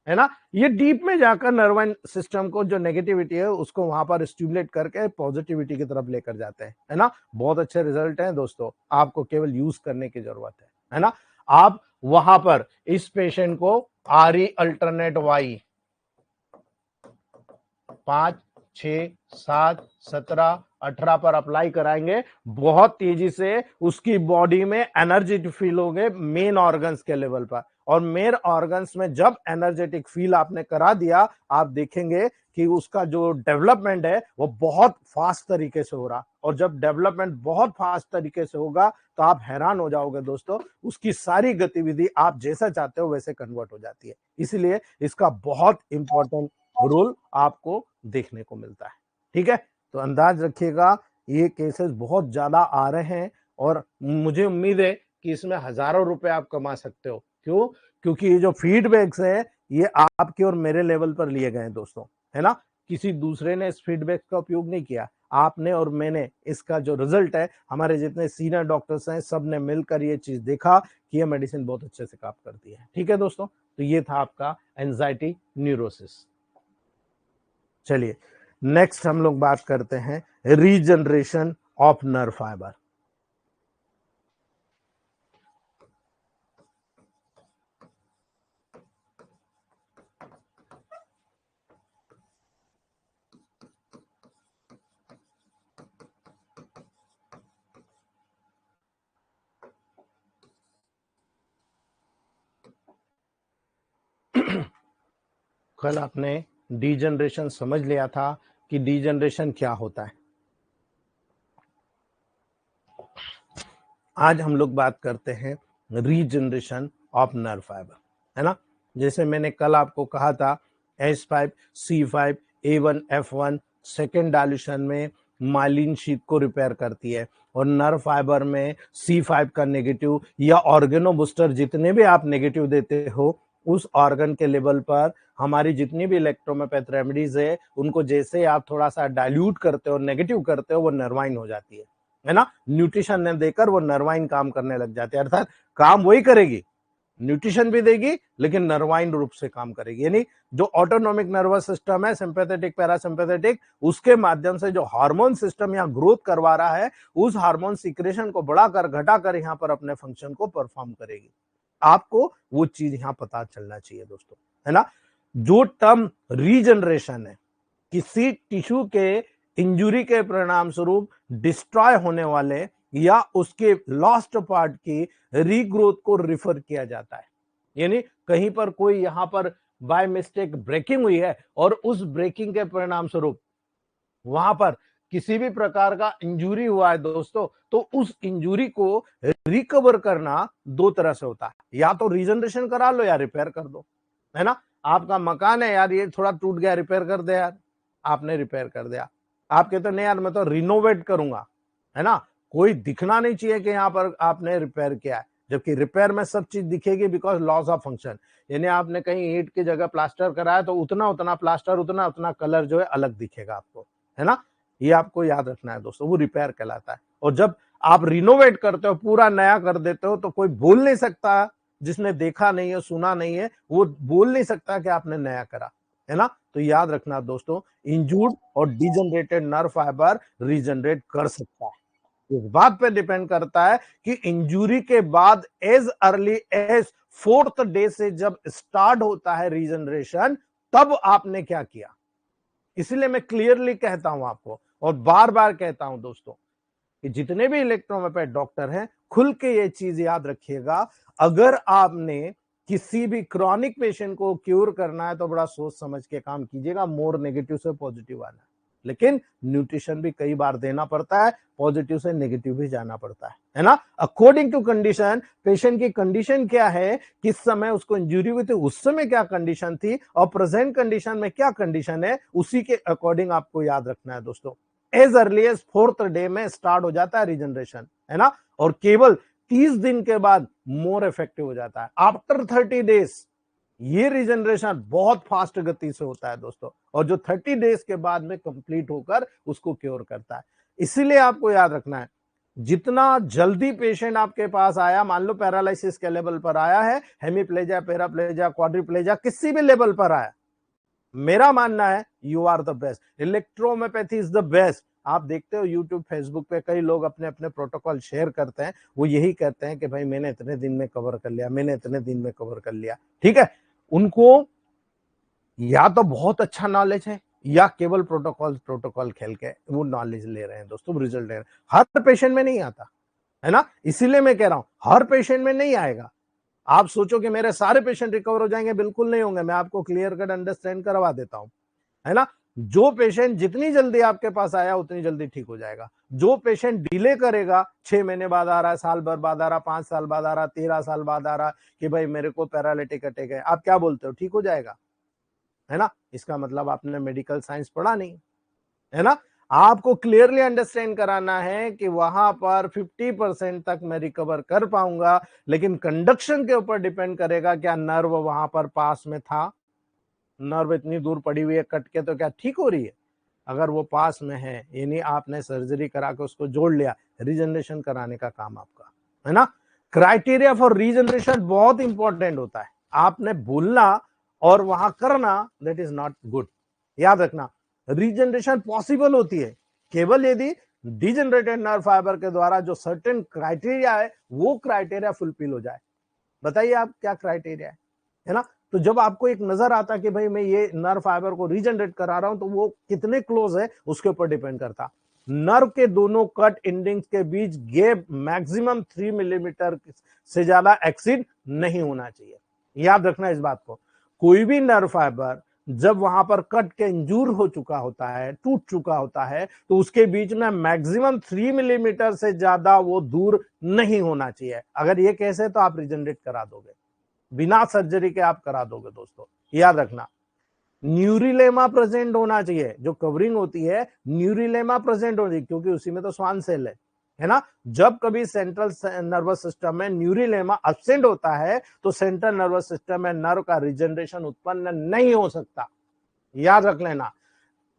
है ना। ये डीप में जाकर नर्वस सिस्टम को, जो नेगेटिविटी है उसको वहां पर स्टिमुलेट करके पॉजिटिविटी की तरफ लेकर जाते हैं, है ना। बहुत अच्छे रिजल्ट हैं दोस्तों, आपको केवल यूज करने की जरूरत है ना। आप वहां पर इस पेशेंट को RE अल्टरनेट Y 5, 6, 7, 17, 18 पर अप्लाई कराएंगे। बहुत तेजी से उसकी बॉडी में एनर्जेटिक फील होंगे मेन ऑर्गन्स के लेवल पर, और मेन ऑर्गन्स में जब एनर्जेटिक फील आपने करा दिया, आप देखेंगे कि उसका जो डेवलपमेंट है वो बहुत फास्ट तरीके से हो रहा। और जब डेवलपमेंट बहुत फास्ट तरीके से होगा तो आप हैरान हो जाओगे दोस्तों, उसकी सारी गतिविधि आप जैसा चाहते हो वैसे कन्वर्ट हो जाती है। इसलिए इसका बहुत इंपॉर्टेंट रोल आपको देखने को मिलता है, ठीक है। तो अंदाज रखिएगा, ये केसेस बहुत ज्यादा आ रहे हैं और मुझे उम्मीद है कि इसमें हजारों रुपए आप कमा सकते हो। क्यों? क्योंकि ये जो फीडबैक्स है ये आपके और मेरे लेवल पर लिए गए हैं दोस्तों, है ना। किसी दूसरे ने इस फीडबैक का उपयोग नहीं किया, आपने और मैंने। इसका जो रिजल्ट है, हमारे जितने सीनियर डॉक्टर्स हैं सब ने मिलकर ये चीज देखा कि ये मेडिसिन बहुत अच्छे से काम करती है। ठीक है दोस्तों, तो ये था आपका एंजाइटी न्यूरोसिस। चलिए नेक्स्ट हम लोग बात करते हैं रीजनरेशन ऑफ नर्व फाइबर। कल आपने डीजनरेशन समझ लिया था कि डीजनरेशन क्या होता है। आज हम लोग बात करते हैं रीजनरेशन ऑफ नर्व फाइबर, है ना। जैसे मैंने कल आपको कहा था H5, C5, A1, F1 second dilution में माइलिन शीथ को रिपेयर करती है, और नर्व फाइबर में C5 का नेगेटिव या ऑर्गेनो बूस्टर जितने भी आप नेगेटिव देते हो उस ऑर्गन के लेवल पर हमारी जितनी भी इलेक्ट्रोमेपैथ रेमेडीज है उनको जैसे आप थोड़ा सा डाइल्यूट करते हो, नेगेटिव करते हो, वो नर्वाइन हो जाती है ना। न्यूट्रिशन ने देकर वो नर्वाइन काम करने लग जाते हैं, अर्थात काम वही करेगी, न्यूट्रिशन भी देगी लेकिन नर्वाइन रूप से काम करेगी। यानी जो ऑटोनॉमिक नर्वस सिस्टम है, सिंपैथेटिक पैरासिम्पैथेटिक, उसके माध्यम से जो हार्मोन सिस्टम यहाँ ग्रोथ करवा रहा है उस हार्मोन सिक्रेशन को बढ़ाकर घटाकर यहाँ पर अपने फंक्शन को परफॉर्म करेगी। आपको वो चीज यहाँ पता चलना चाहिए दोस्तों, है ना। जो टर्म रीजनरेशन है, किसी टिश्यू के इंजुरी के परिणाम स्वरूप डिस्ट्रॉय होने वाले या उसके लॉस्ट पार्ट की रीग्रोथ को रिफर किया जाता है। यानी कहीं पर कोई यहां पर बाय मिस्टेक ब्रेकिंग हुई है और उस ब्रेकिंग के परिणाम स्वरूप वहां पर किसी भी प्रकार का इंजुरी हुआ है दोस्तों, तो उस इंजुरी को रिकवर करना दो तरह से होता है, या तो रीजनरेशन करा लो या रिपेयर कर दो, है ना। आपका मकान है यार, ये थोड़ा टूट गया, रिपेयर कर दे यार, आपने रिपेयर कर दिया। आप कहते नहीं यार मैं तो रिनोवेट करूंगा, है ना। कोई दिखना नहीं चाहिए कि यहाँ पर आपने रिपेयर किया है, जबकि रिपेयर में सब चीज दिखेगी बिकॉज लॉस ऑफ फंक्शन। यानी आपने कहीं ईंट की जगह प्लास्टर कराया तो उतना उतना प्लास्टर, उतना उतना कलर जो है अलग दिखेगा आपको, है ना। ये आपको याद रखना है दोस्तों, वो रिपेयर कहलाता है। और जब आप रिनोवेट करते हो, पूरा नया कर देते हो, तो कोई बोल नहीं सकता, जिसने देखा नहीं है सुना नहीं है वो बोल नहीं सकता कि आपने नया करा, है ना। तो याद रखना दोस्तों, इंजूर्ड और डिजनरेटेड नर्व फाइबर रीजनरेट कर सकता है। इस बात पे डिपेंड करता है कि इंजरी के बाद as early as 4th day से जब स्टार्ट होता है रीजनरेशन, तब आपने क्या किया। इसलिए मैं क्लियरली कहता हूं आपको और बार बार कहता हूं दोस्तों कि जितने भी इलेक्ट्रोमेपैथ डॉक्टर हैं खुल के ये चीज याद रखिएगा, अगर आपने किसी भी क्रॉनिक पेशेंट को क्यूर करना है तो बड़ा सोच समझ के काम कीजिएगा, मोर नेगेटिव से पॉजिटिव आना। लेकिन न्यूट्रिशन भी कई बार देना पड़ता है, पॉजिटिव से नेगेटिव भी जाना पड़ता है ना। अकॉर्डिंग टू कंडीशन, पेशेंट की कंडीशन क्या है, किस समय उसको इंजरी हुई थी, उस समय क्या कंडीशन थी, और प्रेजेंट कंडीशन में क्या कंडीशन है, उसी के अकॉर्डिंग आपको याद रखना है दोस्तों। As early as 4th day में स्टार्ट हो जाता है रीजनरेशन, है ना, और केवल 30 दिन के बाद मोर इफेक्टिव हो जाता है। आफ्टर 30 डेज ये रीजनरेशन बहुत फास्ट गति से होता है दोस्तों, और जो 30 डेज के बाद में कंप्लीट होकर उसको क्योर करता है। इसीलिए आपको याद रखना है, जितना जल्दी पेशेंट आपके पास आया, मान लो पैरालिसिस के लेवल पर आया है, हेमीप्लेजिया, पैराप्लेजिया, क्वाड्रिप्लेजिया, किसी भी लेवल पर आया, मेरा मानना है you are the best, electrohomeopathy is the best. आप देखते हो यूट्यूब फेसबुक पे कई लोग अपने अपने प्रोटोकॉल शेयर करते हैं, वो यही कहते हैं कि भाई मैंने इतने दिन में कवर कर लिया, मैंने इतने दिन में कवर कर लिया। ठीक है, उनको या तो बहुत अच्छा नॉलेज है या केवल प्रोटोकॉल खेल के वो नॉलेज ले रहे हैं दोस्तों, रिजल्ट ले रहे हैं। हर पेशेंट में नहीं आता, है ना। इसीलिए मैं कह रहा हूं हर पेशेंट में नहीं आएगा। आप सोचो कि मेरे सारे पेशेंट रिकवर हो जाएंगे, बिल्कुल नहीं होंगे। मैं आपको क्लियर कट अंडरस्टैंड करवा देता हूं, है ना। जो पेशेंट जितनी जल्दी आपके पास आया उतनी जल्दी ठीक हो जाएगा। जो पेशेंट डिले करेगा, 6 महीने बाद आ रहा है, साल भर बाद आ रहा, 5 साल बाद आ रहा, 13 साल बाद आ रहा, कि भाई मेरे को पैरालिटिक अटैक है, आप क्या बोलते हो, ठीक हो जाएगा, है ना। इसका मतलब आपने मेडिकल साइंस पढ़ा नहीं, है ना। आपको क्लियरली अंडरस्टैंड कराना है कि वहां पर 50% तक मैं रिकवर कर पाऊंगा, लेकिन कंडक्शन के ऊपर डिपेंड करेगा क्या नर्व वहां पर पास में था, नर्व इतनी दूर पड़ी हुई है कट के तो क्या ठीक हो रही है? अगर वो पास में है, यानी आपने सर्जरी करा के उसको जोड़ लिया, रीजनरेशन कराने का काम आपका है ना। क्राइटेरिया फॉर रीजनरेशन बहुत इंपॉर्टेंट होता है, आपने बोलना और वहां करना दैट इज नॉट गुड। याद रखना, रीजनरेशन पॉसिबल होती है केवल यदि डिजनरेटेड नर्व फाइबर के द्वारा जो सर्टेन क्राइटेरिया है वो क्राइटेरिया फुलफिल हो जाए। बताइए आप क्या क्राइटेरिया है ना। तो जब आपको एक नजर आता कि भाई मैं ये नर्व फाइबर को रीजनरेट करा रहा हूं तो वो कितने क्लोज है उसके ऊपर डिपेंड करता। नर्व के दोनों कट एंडिंग्स के बीच गैप मैक्सिमम 3 मिलीमीटर से ज्यादा एक्सीड नहीं होना चाहिए। याद रखना इस बात को, कोई भी नर्व फाइबर जब वहां पर कट के इंजूर हो चुका होता है, टूट चुका होता है, तो उसके बीच में मैक्सिमम 3 मिलीमीटर से ज्यादा वो दूर नहीं होना चाहिए। अगर ये कैसे तो आप रिजनरेट करा दोगे, बिना सर्जरी के आप करा दोगे दोस्तों। याद रखना, न्यूरिलेमा प्रेजेंट होना चाहिए, जो कवरिंग होती है न्यूरिलेमा प्रेजेंट होनी चाहिए, क्योंकि उसी में तो स्वान सेल है ना। जब कभी सेंट्रल नर्वस सिस्टम में न्यूरिलेमा एब्सेंट होता है तो सेंट्रल नर्वस सिस्टम में नर्व का रिजनरेशन उत्पन्न नहीं हो सकता। याद रख लेना,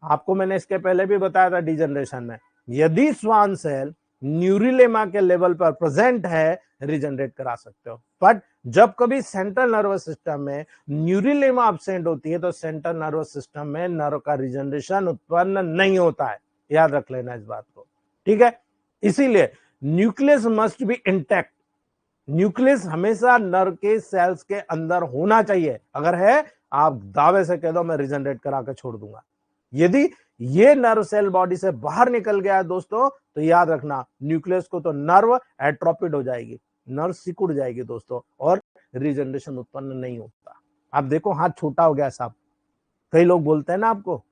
आपको मैंने इसके पहले भी बताया था डिजनरेशन में, यदि स्वान सेल न्यूरिलेमा के लेवल पर प्रेजेंट है रिजनरेट करा सकते हो, बट जब कभी सेंट्रल नर्वस सिस्टम में न्यूरिलेमा एब्सेंट होती है तो सेंट्रल नर्वस सिस्टम में नर्व का रिजनरेशन उत्पन्न नहीं होता है। याद रख लेना इस बात को, ठीक है। इसीलिए nucleus must be intact, nucleus हमेशा नर्व के सेल्स के अंदर होना चाहिए। अगर है, आप दावे से कह दो मैं रिजनरेट करा के छोड़ दूंगा। यदि ये नर्व सेल बॉडी से बाहर निकल गया है दोस्तों, तो याद रखना न्यूक्लियस को तो नर्व एट्रोफिड हो जाएगी, नर्व सिकुड़ जाएगी दोस्तों, और रीजनरेशन उत्पन्न नहीं होता। आप देखो हाथ छोटा हो गया साहब, कई लोग बोलते हैं ना आपको,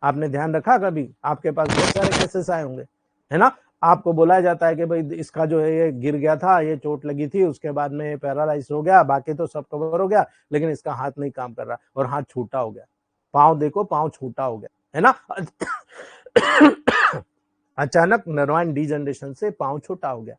आपने ध्यान रखा कभी, आपके पास बहुत सारे केसेस आए होंगे है ना, आपको बोला जाता है कि भाई इसका जो है ये गिर गया था, ये चोट लगी थी, उसके बाद में ये पैरालाइज हो गया, बाकी तो सब कवर हो गया, लेकिन इसका हाथ नहीं काम कर रहा और हाथ छोटा हो गया। पांव देखो, पांव छोटा हो गया है ना। अचानक नर्वाइन डिजनरेशन से पांव छोटा हो गया।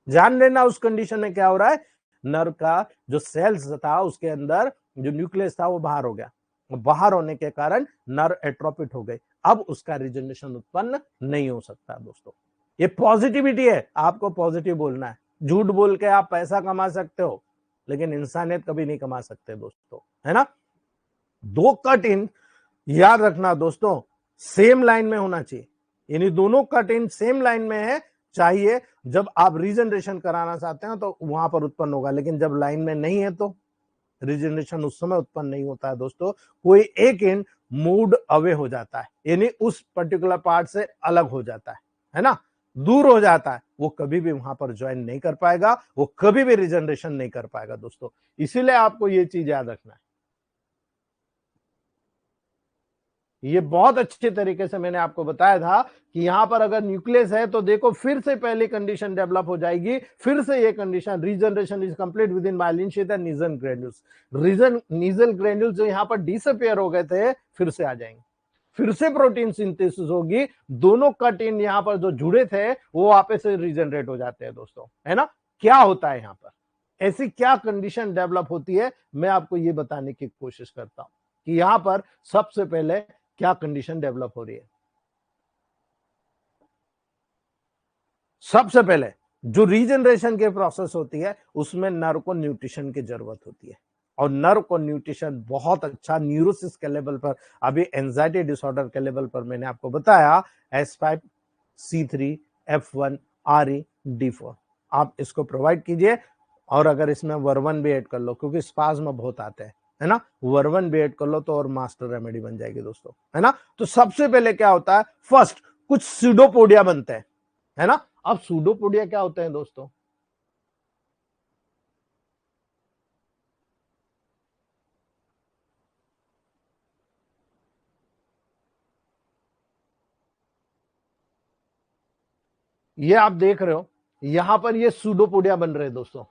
जान लेना उस कंडीशन में क्या हो रहा है, नर्व का जो सेल्स था उसके अंदर जो न्यूक्लियस था वो बाहर हो गया, बाहर होने के कारण नर्व एट्रोफिट हो गई, अब उसका रिजनरेशन उत्पन्न नहीं हो सकता दोस्तों। ये पॉजिटिविटी है, आपको पॉजिटिव बोलना है। झूठ बोल के आप पैसा कमा सकते हो, लेकिन इंसानियत कभी नहीं कमा सकते दोस्तों, है ना। दो कट इन, याद रखना दोस्तों, सेम लाइन में होना चाहिए, यानी दोनों कट इन सेम लाइन में है चाहिए। जब आप रीजनरेशन कराना चाहते हैं तो वहां पर उत्पन्न होगा, लेकिन जब लाइन में नहीं है तो रिजनरेशन उस समय उत्पन्न नहीं होता है दोस्तों। कोई एक एंड मूड अवे हो जाता है, यानी उस पर्टिकुलर पार्ट से अलग हो जाता है ना, दूर हो जाता है, वो कभी भी वहां पर ज्वाइन नहीं कर पाएगा, वो कभी भी रिजनरेशन नहीं कर पाएगा दोस्तों। इसीलिए आपको ये चीज याद रखना है। ये बहुत अच्छे तरीके से मैंने आपको बताया था कि यहां पर अगर न्यूक्लियस है तो देखो फिर से पहली कंडीशन डेवलप हो जाएगी, फिर से ये condition regeneration is complete with in myelin sheath and nasal granules. Nasal granules जो यहां पर डिसअपियर हो गए थे फिर से आ जाएंगे, फिर से प्रोटीन सिंथेसिस होगी, दोनों कट इन यहां पर जो जुड़े थे वो वापस से रीजनरेट हो जाते हैं दोस्तों, है ना। क्या होता है यहां पर, ऐसी क्या कंडीशन डेवलप होती है, मैं आपको ये बताने की कोशिश करता हूं कि यहां पर सबसे पहले क्या कंडीशन डेवलप हो रही है। सबसे पहले जो रीजनरेशन की प्रोसेस होती है उसमें नर्व को न्यूट्रिशन की जरूरत होती है, और नर्व को न्यूट्रिशन बहुत अच्छा न्यूरोसिस के लेवल पर, अभी एंजाइटी डिसऑर्डर के लेवल पर मैंने आपको बताया S5 C3 F1 RE D4, आप इसको प्रोवाइड कीजिए। और अगर इसमें वर्वन भी ऐड कर लो, क्योंकि स्पाज्म बहुत आते हैं है ना, वर्वन भी ऐड कर लो तो और मास्टर रेमेडी बन जाएगी दोस्तों, है ना। तो सबसे पहले क्या होता है, फर्स्ट कुछ सूडोपोडिया बनते हैं, है ना। अब सूडोपोडिया क्या होते हैं दोस्तों, ये आप देख रहे हो यहां पर ये सूडोपोडिया बन रहे हैं दोस्तों,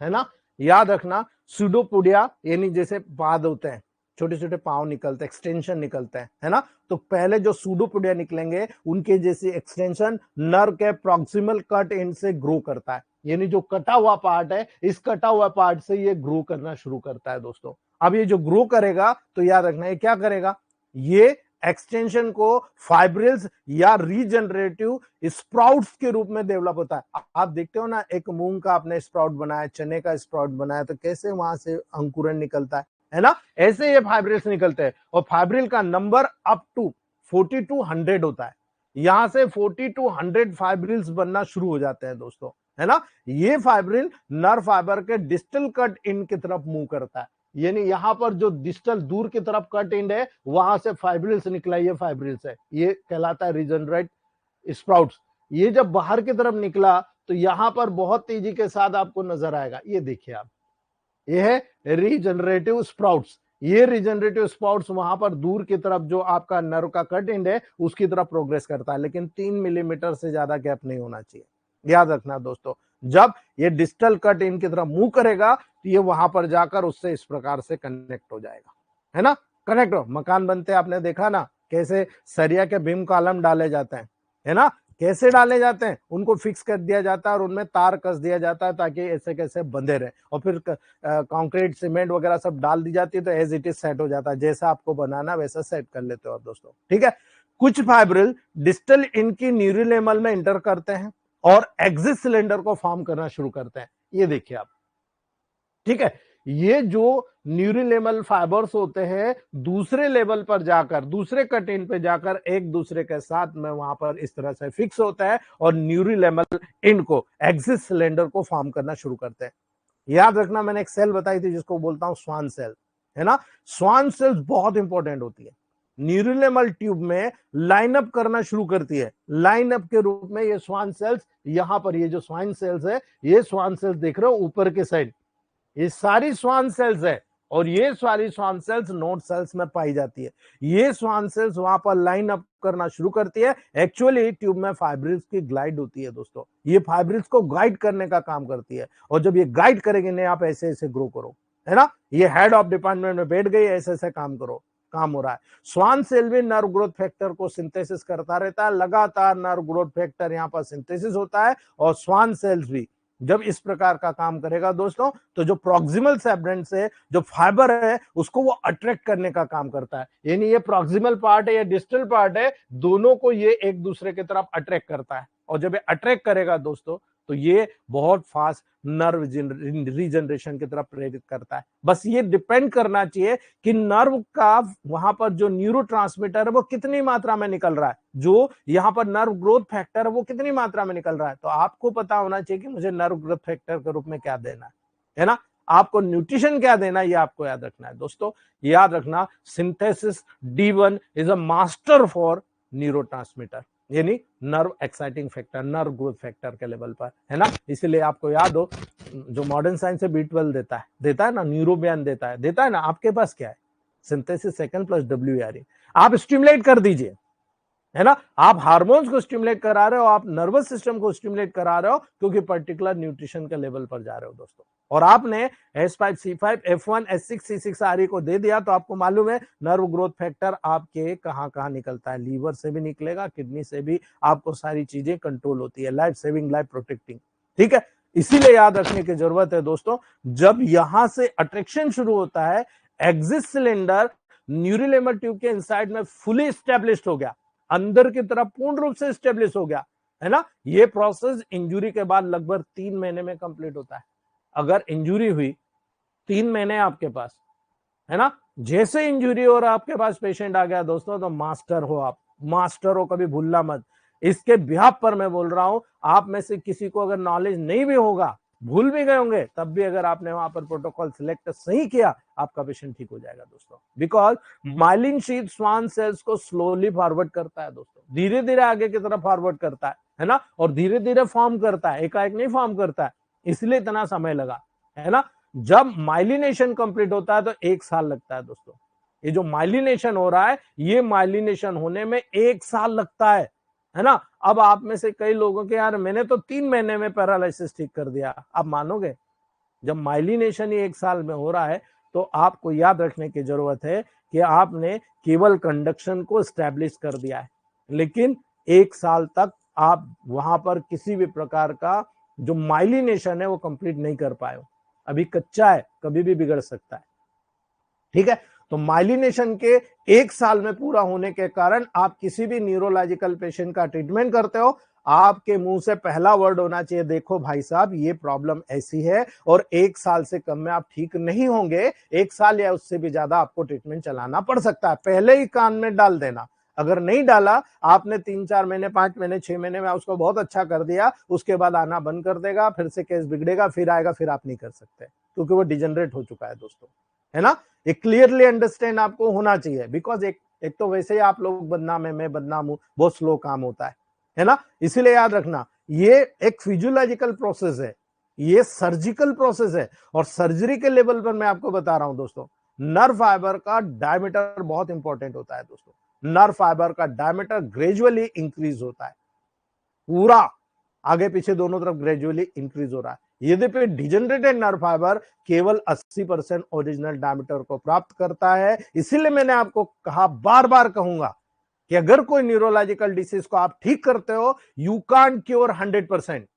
है ना। याद रखना सूडोपोडिया यानी जैसे पाद होते हैं, छोटे छोटे पाँव निकलते हैं, एक्सटेंशन निकलते हैं, है ना। तो पहले जो सूडोपोडिया निकलेंगे उनके जैसी एक्सटेंशन नर्व के प्रॉक्सिमल कट एंड से ग्रो करता है, यानी जो कटा हुआ पार्ट है, इस कटा हुआ पार्ट से ये ग्रो करना शुरू करता है दोस्तों। अब ये जो ग्रो करेगा तो याद रखना ये क्या करेगा, ये एक्सटेंशन को फाइब्रिल्स या रीजनरेटिव स्प्राउट्स के रूप में डेवलप होता है। आप देखते हो ना, एक मूंग का आपने स्प्राउट बनाया, चने का स्प्राउट बनाया, तो कैसे वहां से अंकुरन निकलता है ना। ऐसे ये फाइब्रिल्स निकलते हैं और फाइब्रिल का नंबर अप टू 40 to 100 होता है। यहां से 40 to 100 फाइब्रिल्स बनना शुरू हो जाते हैं दोस्तों, है ना। ये फाइब्रिल नर्व फाइबर के डिस्टल कट इन की तरफ मूव करता है, यानी यहां पर जो डिस्टल दूर की तरफ कट एंड है वहां से फाइब्रिल्स निकला, ये फाइब्रिल्स है, ये कहलाता है रीजनरेट स्प्राउट्स। ये जब बाहर की तरफ निकला तो यहां पर बहुत तेजी के साथ आपको नजर आएगा, ये देखिए आप, ये है रीजनरेटिव स्प्राउट्स। ये रीजनरेटिव स्प्राउट्स वहां पर दूर की तरफ जो आपका नर्व का कट एंड है उसकी तरफ प्रोग्रेस करता है, लेकिन 3 मिलीमीटर से ज्यादा गैप नहीं होना चाहिए। याद रखना दोस्तों, जब ये डिस्टल कट इन की तरफ मूव करेगा तो ये वहां पर जाकर उससे इस प्रकार से कनेक्ट हो जाएगा, है ना। कनेक्ट हो, मकान बनते आपने देखा ना, कैसे सरिया के बीम कॉलम डाले जाते हैं, है ना। कैसे डाले जाते हैं, उनको फिक्स कर दिया जाता है और उनमें तार कस दिया जाता है ताकि ऐसे कैसे बंधे रहे, और फिर कंक्रीट सीमेंट वगैरह सब डाल दी जाती है तो एज इट इज सेट हो जाता है, जैसा आपको बनाना वैसा सेट कर लेते हो आप दोस्तों, ठीक है। कुछ फाइब्रिल डिस्टल इनकी न्यूरोलेमल में इंटर करते हैं और एक्सिस सिलेंडर को फॉर्म करना शुरू करते हैं, ये देखिए आप, ठीक है। ये जो न्यूरोलेमल फाइबर्स होते हैं दूसरे लेवल पर जाकर, दूसरे कटिन पे जाकर एक दूसरे के साथ में वहां पर इस तरह से फिक्स होता है और न्यूरोलेमल एंड को, एक्सिस सिलेंडर को फॉर्म करना शुरू करते हैं। याद रखना, मैंने एक सेल बताई थी जिसको बोलता हूं स्वान सेल, है ना। स्वान सेल्स बहुत इंपॉर्टेंट होती है, न्यूरोलेमल ट्यूब में लाइन अप करना शुरू करती है, लाइन अप के रूप में ये स्वान सेल्स, यहां पर ये जो स्वान सेल्स है, ये स्वान सेल्स देख रहे हो ऊपर के साइड, ये सारी स्वान सेल्स है और ये सारी स्वान सेल्स नोड सेल्स में पाई जाती है। ये स्वान सेल्स वहां पर लाइन अप करना शुरू करती है। एक्चुअली ट्यूब में फाइब्रिल्स की ग्लाइड होती है दोस्तों, ये फाइब्रिल्स को गाइड करने का काम करती है, और जब ये गाइड करेंगे नहीं आप ऐसे ऐसे ग्रो करो, है ना। ये हेड ऑफ डिपार्टमेंट में बैठ गई, ऐसे ऐसे काम करो, काम हो रहा है। स्वान सेल भी नर्व ग्रोथ फैक्टर को सिंथेसिस करता रहता है, लगातार नर्व ग्रोथ फैक्टर यहाँ पर सिंथेसिस होता है, और स्वान सेल्स भी जब इस प्रकार का काम करेगा दोस्तों तो जो प्रॉक्सिमल सेब्रेंट से जो फाइबर है उसको वो अट्रैक्ट करने का काम करता है, यानी ये प्रॉक्सिमल पार्ट है या डिस्टल पार्ट है, दोनों को ये एक दूसरे की तरफ अट्रैक्ट करता है, और जब ये अट्रैक्ट करेगा दोस्तों तो ये बहुत फास्ट नर्व रीजनरेशन की तरफ प्रेरित करता है। बस ये डिपेंड करना चाहिए कि नर्व का वहां पर जो न्यूरोट्रांसमीटर है वो कितनी मात्रा में निकल रहा है, जो यहाँ पर नर्व ग्रोथ फैक्टर है वो कितनी मात्रा में निकल रहा है। तो आपको पता होना चाहिए कि मुझे नर्व ग्रोथ फैक्टर के रूप में क्या देना है ना। आपको न्यूट्रिशन क्या देना है ये आपको याद रखना है दोस्तों। याद रखना, synthesis D1 is a master for neurotransmitter, यानी nerve exciting factor, nerve growth factor के लेवल पर, है ना। इसलिए आपको याद हो, जो मॉडर्न साइंस से B12 देता है ना, न्यूरोबियन देता है ना, आपके पास क्या है, सिंथेसिस सेकंड प्लस WARE, आप स्टिमुलेट कर दीजिए, है ना। आप हार्मोन्स को स्टिमुलेट करा रहे हो, आप नर्वस सिस्टम को स्टिमुलेट करा रहे हो, क्योंकि पर्टिकुलर न्यूट्रिशन के लेवल पर जा रहे हो दोस्तों। और आपने S5C5 F1 S6 C6 RE को दे दिया तो आपको मालूम है नर्व ग्रोथ फैक्टर आपके कहां कहां निकलता है, लीवर से भी निकलेगा, किडनी से भी, आपको सारी चीजें कंट्रोल होती है, लाइफ सेविंग, लाइफ प्रोटेक्टिंग, ठीक है। इसीलिए याद रखने की जरूरत है दोस्तों, जब यहां से अट्रैक्शन शुरू होता है, एक्सिस सिलेंडर न्यूरोलेमल ट्यूब के इनसाइड में फुली स्टैब्लिश्ड हो गया, अंदर की तरफ पूर्ण रूप से स्टेब्लिश हो गया, है ना। ये प्रोसेस इंजुरी के बाद लगभग 3 महीने में कंप्लीट होता है। अगर इंजुरी हुई 3 महीने आपके पास, है ना, जैसे इंजुरी और आपके पास पेशेंट आ गया दोस्तों तो मास्टर हो आप, मास्टर हो, कभी भूलना मत। इसके बिहाफ पर मैं बोल रहा हूं, आप में से किसी को अगर नॉलेज नहीं भी होगा, भूल भी गए होंगे, तब भी अगर आपने वहां पर प्रोटोकॉल सिलेक्ट सही किया, आपका पेशेंट ठीक हो जाएगा दोस्तों। Because myelin sheath Schwann cells को स्लोली फॉरवर्ड करता है दोस्तों, धीरे धीरे आगे की तरफ फॉरवर्ड करता है ना, और धीरे धीरे फॉर्म करता है, एकाएक नहीं फॉर्म करता है, इसलिए इतना समय लगा, है ना। जब माइलिनेशन कंप्लीट होता है तो 1 साल लगता है दोस्तों। ये जो माइलिनेशन हो रहा है, ये माइलिनेशन होने में 1 साल लगता है ना। अब आप में से कई लोगों के, यार मैंने तो 3 महीने में पैरालिसिस ठीक कर दिया, आप मानोगे? जब माइलिनेशन ही 1 साल में हो रहा है तो आपको याद रखने की जरूरत है कि आपने केवल कंडक्शन को स्टैब्लिश कर दिया है, लेकिन 1 साल तक आप वहां पर किसी भी प्रकार का जो माइलिनेशन है वो कंप्लीट नहीं कर पाए हो। अभी कच्चा है, कभी भी बिगड़ सकता है। ठीक है, तो माइलिनेशन के 1 साल में पूरा होने के कारण आप किसी भी न्यूरोलॉजिकल पेशेंट का ट्रीटमेंट करते हो, आपके मुंह से पहला वर्ड होना चाहिए, देखो भाई साहब ये प्रॉब्लम ऐसी है और 1 साल से कम में आप ठीक नहीं होंगे, 1 साल या उससे भी ज्यादा आपको ट्रीटमेंट चलाना पड़ सकता है। पहले ही कान में डाल देना। अगर नहीं डाला, आपने 3-4 महीने 5 महीने 6 महीने में उसको बहुत अच्छा कर दिया, उसके बाद आना बंद कर देगा, फिर से केस बिगड़ेगा, फिर आएगा, फिर आप नहीं कर सकते क्योंकि वो डिजेनरेट हो चुका है दोस्तों, है ना। ये क्लियरली अंडरस्टैंड आपको होना चाहिए, बिकॉज एक तो वैसे ही आप लोग बदनाम है, मैं बदनाम हूं, बहुत स्लो काम होता है ना। इसीलिए याद रखना, ये एक फिजियोलॉजिकल प्रोसेस है, ये सर्जिकल प्रोसेस है, और सर्जरी के लेवल पर मैं आपको बता रहा हूं दोस्तों, नर्व फाइबर का डायमीटर बहुत इंपॉर्टेंट होता है दोस्तों। नर्व फाइबर का डायमीटर ग्रेजुअली इंक्रीज होता है, पूरा आगे पीछे दोनों तरफ ग्रेजुअली इंक्रीज हो रहा है। यद्यपि डिजेनरेटेड नर्व फाइबर केवल 80% ओरिजिनल डायमीटर को प्राप्त करता है। इसीलिए मैंने आपको कहा, बार बार कहूंगा, कि अगर कोई न्यूरोलॉजिकल डिसीज को आप ठीक करते हो, यू कांट क्योर 100%।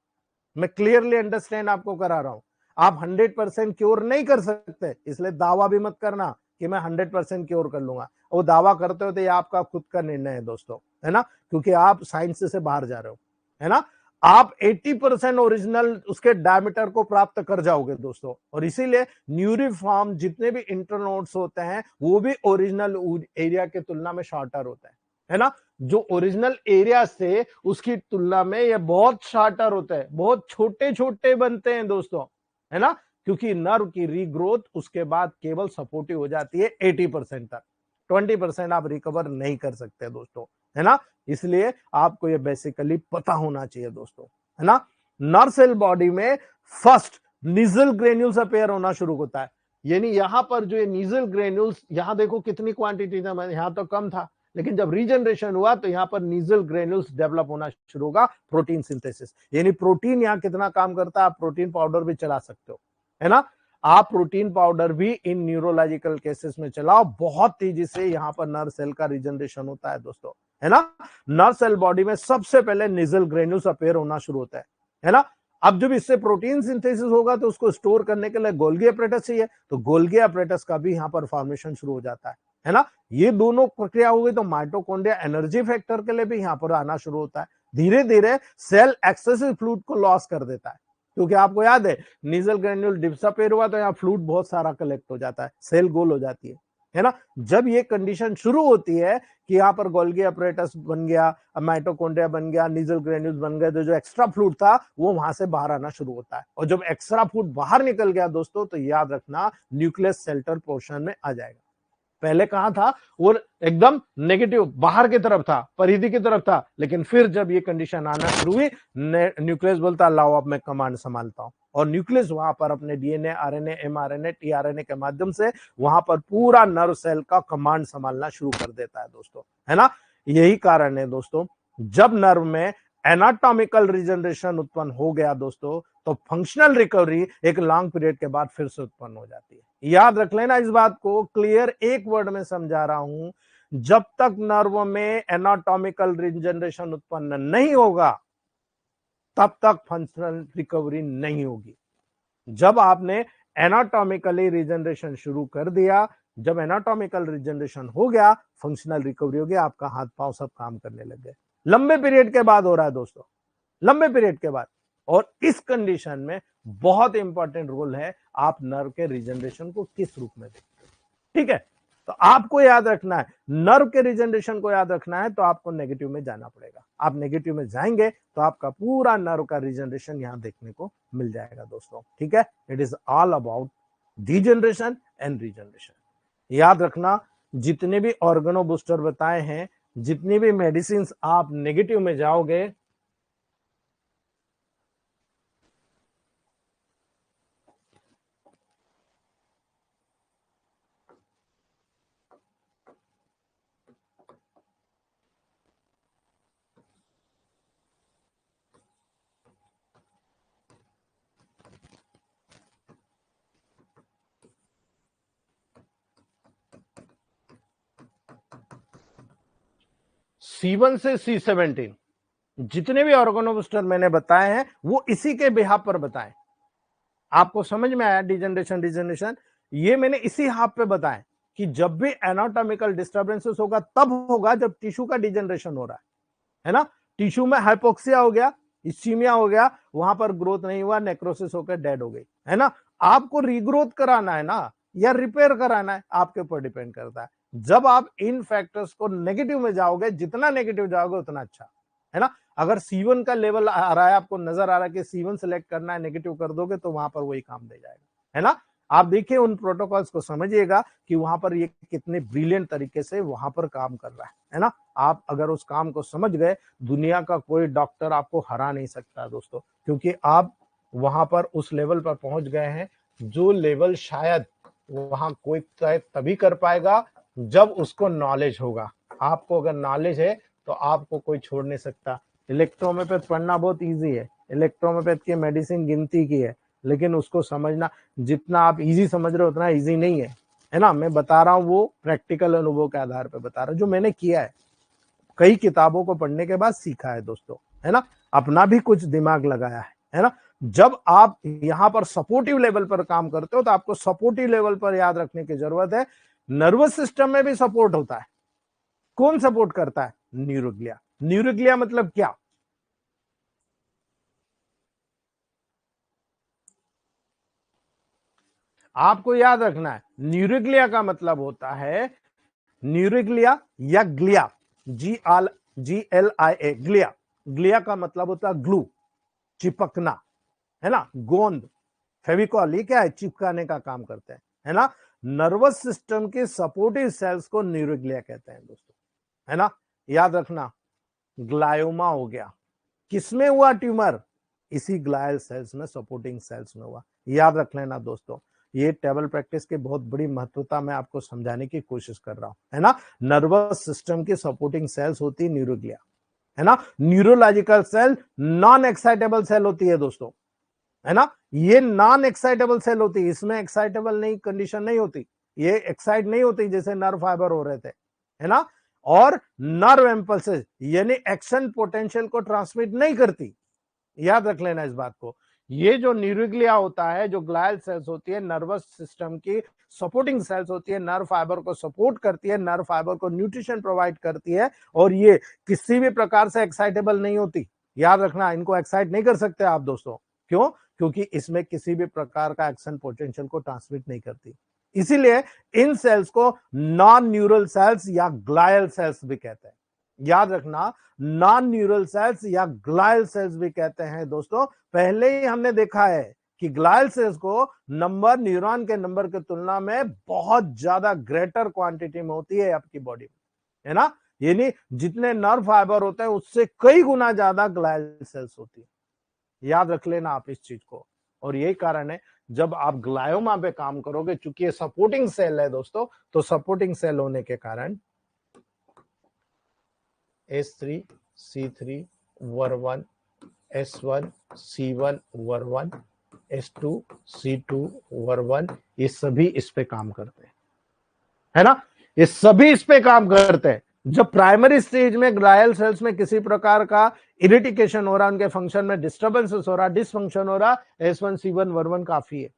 मैं क्लियरली अंडरस्टैंड आपको करा रहा हूं, आप 100% क्योर नहीं कर सकते, इसलिए दावा भी मत करना कि मैं 100% क्योर कर लूंगा। वो दावा करते हो तो ये आपका खुद का निर्णय है दोस्तों, है ना, क्योंकि आप साइंस से बाहर जा रहे हो, है ना। आप 80% ओरिजिनल उसके डायमीटर को प्राप्त कर जाओगे दोस्तों, और इसीलिए न्यूरिफॉर्म जितने भी इंटरनोड्स होते हैं वो भी ओरिजिनल एरिया के तुलना में शॉर्टर होता है ना। जो ओरिजिनल एरिया से उसकी तुलना में ये बहुत शॉर्टर होते हैं, बहुत छोटे छोटे बनते हैं दोस्तों, है ना, क्योंकि नर्व की रीग्रोथ उसके बाद केवल सपोर्टिव हो जाती है 80% तक, 20% आप रिकवर नहीं कर सकते दोस्तों, है ना। इसलिए आपको ये बेसिकली पता होना चाहिए दोस्तों, है ना। नर्व सेल बॉडी में फर्स्ट नीजल ग्रेन्यूल्स अपेयर होना शुरू होता है, यानी यहां पर जो ये नीजल ग्रेन्यूल्स, यहां देखो कितनी क्वांटिटी था, यहां तो कम था, लेकिन जब रीजनरेशन हुआ तो यहां पर नीजल ग्रेन्यूल्स डेवलप होना शुरू होगा, प्रोटीन सिंथेसिस, यानी प्रोटीन यहां कितना काम करता है, आप प्रोटीन पाउडर भी चला सकते हो, है ना। आप प्रोटीन पाउडर भी इन न्यूरोलॉजिकल केसेस में चलाओ, बहुत तेजी से यहां पर नर्व सेल का रीजनरेशन होता है दोस्तों, है ना। नर्व सेल बॉडी में सबसे पहले नीजल ग्रेन्यूल्स अपेयर होना शुरू होता है ना। अब जब इससे प्रोटीन सिंथेसिस होगा तो उसको स्टोर करने के लिए गोल्गी अपरेटस चाहिए, तो गोल्गी अपरेटस का भी यहां पर फॉर्मेशन शुरू हो जाता है ना। ये दोनों प्रक्रिया हो गई तो माइटोकॉन्ड्रिया एनर्जी फैक्टर के लिए भी यहां पर आना शुरू होता है। धीरे धीरे सेल एक्सेसिव फ्लूइड को लॉस कर देता है, क्योंकि आपको याद है नीजल ग्रेन्यूल डिसअपेयर हुआ तो यहाँ फ्लूइड बहुत सारा कलेक्ट हो जाता है, सेल गोल हो जाती है ना। जब ये कंडीशन शुरू होती है कि यहाँ पर गोल्गी अपरेटस बन गया, माइटोकॉन्ड्रिया बन गया, नीजल ग्रेन्यूल्स बन गए, तो जो एक्स्ट्रा फ्लूइड था वो वहां से बाहर आना शुरू होता है, और जब एक्स्ट्रा फ्लूइड बाहर निकल गया दोस्तों तो याद रखना न्यूक्लियस सेल्टर पोर्शन में आ जाएगा। पहले कहां था, वो एकदम नेगेटिव बाहर की तरफ था, परिधि की तरफ था, लेकिन फिर जब ये कंडीशन आना शुरू हुई, न्यूक्लियस बोलता लाओ अब मैं कमांड संभालता हूं, और न्यूक्लियस वहां पर अपने डीएनए, आरएनए, एमआरएनए, टीआरएनए के माध्यम से वहां पर पूरा नर्व सेल का कमांड संभालना शुरू कर देता है दोस्तों, है ना। यही कारण है दोस्तों, जब नर्व में एनाटॉमिकल रिजनरेशन उत्पन्न हो गया दोस्तों, तो फंक्शनल रिकवरी एक लॉन्ग पीरियड के बाद फिर से उत्पन्न हो जाती है। याद रख लेना इस बात को, क्लियर एक वर्ड में समझा रहा हूं, जब तक नर्व में एनाटॉमिकल रिजनरेशन उत्पन्न नहीं होगा तब तक फंक्शनल रिकवरी नहीं होगी। जब आपने एनाटॉमिकली रिजनरेशन शुरू कर दिया, जब एनाटॉमिकल रिजनरेशन हो गया, फंक्शनल रिकवरी हो गया, आपका हाथ पांव सब काम करने लग गए। लंबे पीरियड के बाद हो रहा है दोस्तों, लंबे पीरियड के बाद। और इस कंडीशन में बहुत इंपॉर्टेंट रोल है आप नर्व के रिजनरेशन को किस रूप में देखते हो, ठीक है। तो आपको याद रखना है, नर्व के रिजनरेशन को याद रखना है तो आपको नेगेटिव में जाना पड़ेगा। आप नेगेटिव में जाएंगे तो आपका पूरा नर्व का रिजनरेशन यहां देखने को मिल जाएगा दोस्तों, ठीक है। It is all about degeneration and regeneration. याद रखना, जितने भी ऑर्गेनो बूस्टर बताए हैं, जितनी भी मेडिसिन आप नेगेटिव में जाओगे, C1 से C17 जितने भी ऑर्गेनोबूस्टर मैंने बताए हैं वो इसी के बिहाफ पर बताए। आपको समझ में आया डिजनरेशन? ये मैंने इसी हाफ पे बताया कि जब भी एनाटॉमिकल डिस्टर्बेंसेस होगा तब होगा जब टिश्यू का डिजनरेशन हो रहा है ना। टिश्यू में हाइपोक्सिया हो गया, इस्चीमिया हो गया, वहां पर ग्रोथ नहीं हुआ, नेक्रोसिस होकर डेड हो गई, है ना। आपको रीग्रोथ कराना है ना या रिपेयर कराना है, आपके ऊपर डिपेंड करता है। जब आप इन फैक्टर्स को नेगेटिव में जाओगे, जितना नेगेटिव जाओगे उतना अच्छा, है ना। अगर C1 का लेवल आ रहा है, आपको नजर आ रहा है कि C1 सेलेक्ट करना है, नेगेटिव कर दोगे तो वहां पर वही काम दे जाएगा, है ना। आप देखिए उन प्रोटोकॉल्स को समझिएगा कि वहां पर ये कितने ब्रिलियंट तरीके से वहां पर काम कर रहा है ना। आप अगर उस काम को समझ गए, दुनिया का कोई डॉक्टर आपको हरा नहीं सकता दोस्तों, क्योंकि आप वहां पर उस लेवल पर पहुंच गए हैं जो लेवल शायद वहां कोई तभी कर पाएगा जब उसको नॉलेज होगा। आपको अगर नॉलेज है तो आपको कोई छोड़ नहीं सकता। इलेक्ट्रोमेपैथ पढ़ना बहुत इजी है, इलेक्ट्रोमेपैथ की मेडिसिन गिनती की है, लेकिन उसको समझना जितना आप इजी समझ रहे हो उतना इजी नहीं है ना। मैं बता रहा हूँ वो प्रैक्टिकल अनुभव के आधार पर बता रहा हूँ, जो मैंने किया है, कई किताबों को पढ़ने के बाद सीखा है दोस्तों, है ना। अपना भी कुछ दिमाग लगाया है ना। जब आप यहां पर सपोर्टिव लेवल पर काम करते हो तो आपको सपोर्टिव लेवल पर याद रखने की जरूरत है, नर्वस सिस्टम में भी सपोर्ट होता है। कौन सपोर्ट करता है? न्यूरोग्लिया। न्यूरोग्लिया मतलब क्या? आपको याद रखना है, न्यूरोग्लिया का मतलब होता है न्यूरोग्लिया या ग्लिया, GLIA, ग्लिया। ग्लिया का मतलब होता है ग्लू, चिपकना, है ना। गोंद, फेविकॉल, ये क्या है? चिपकाने का काम करते हैं, है ना। नर्वस सिस्टम के सपोर्टिव सेल्स को न्यूरोग्लिया कहते हैं दोस्तों, है ना। याद रखना, ग्लायोमा हो गया, किसमें हुआ ट्यूमर? इसी ग्लायल सेल्स में, सपोर्टिंग सेल्स में हुआ। याद रख लेना दोस्तों, ये टेबल प्रैक्टिस की बहुत बड़ी महत्वता मैं आपको समझाने की कोशिश कर रहा हूं, है ना। नर्वस सिस्टम की सपोर्टिंग सेल्स होती है न्यूरोग्लिया, है ना। Neurological cell non excitable cell होती है दोस्तों, है ना। ये नॉन एक्साइटेबल सेल होती है, इसमें एक्साइटेबल नहीं कंडीशन नहीं होती, ये एक्साइट नहीं होती जैसे नर्व फाइबर हो रहे थे, है ना। और नर्व इंपल्सेस यानी एक्शन पोटेंशियल को ट्रांसमिट नहीं करती। याद रख लेना इस बात को। ये जो न्यूरोग्लिया होता है, जो ग्लायल सेल्स होती है, नर्वस सिस्टम की सपोर्टिंग सेल्स होती है, नर्व फाइबर को सपोर्ट करती है, नर्व फाइबर को न्यूट्रिशन प्रोवाइड करती है, और ये किसी भी प्रकार से एक्साइटेबल नहीं होती। याद रखना, इनको एक्साइट नहीं कर सकते आप दोस्तों। क्यों? क्योंकि इसमें किसी भी प्रकार का एक्शन पोटेंशियल को ट्रांसमिट नहीं करती। इसीलिए इन सेल्स को नॉन न्यूरल सेल्स या ग्लायल सेल्स भी कहते हैं। याद रखना, नॉन न्यूरल सेल्स या ग्लायल सेल्स भी कहते हैं दोस्तों। पहले ही हमने देखा है कि ग्लायल सेल्स को नंबर, न्यूरॉन के नंबर की तुलना में बहुत ज्यादा ग्रेटर क्वांटिटी में होती है आपकी बॉडी में, है ना। यानी जितने नर्व फाइबर होते हैं उससे कई गुना ज्यादा ग्लायल सेल्स होती है। याद रख लेना आप इस चीज को। और यही कारण है जब आप ग्लायोमा पे काम करोगे, चूंकि ये सपोर्टिंग सेल है दोस्तों, तो सपोर्टिंग सेल होने के कारण S3 C3 वर1, S1 C1 वर1, S2 C2 वर1, ये सभी इस पे काम करते हैं, है ना। ये सभी इस पे काम करते हैं। जब प्राइमरी स्टेज में ग्लायल सेल्स में किसी प्रकार का इरिटेशन हो रहा, उनके फंक्शन में डिस्टर्बेंसेस हो रहा, डिसफंक्शन हो रहा, S1 C1 वर1 काफी है।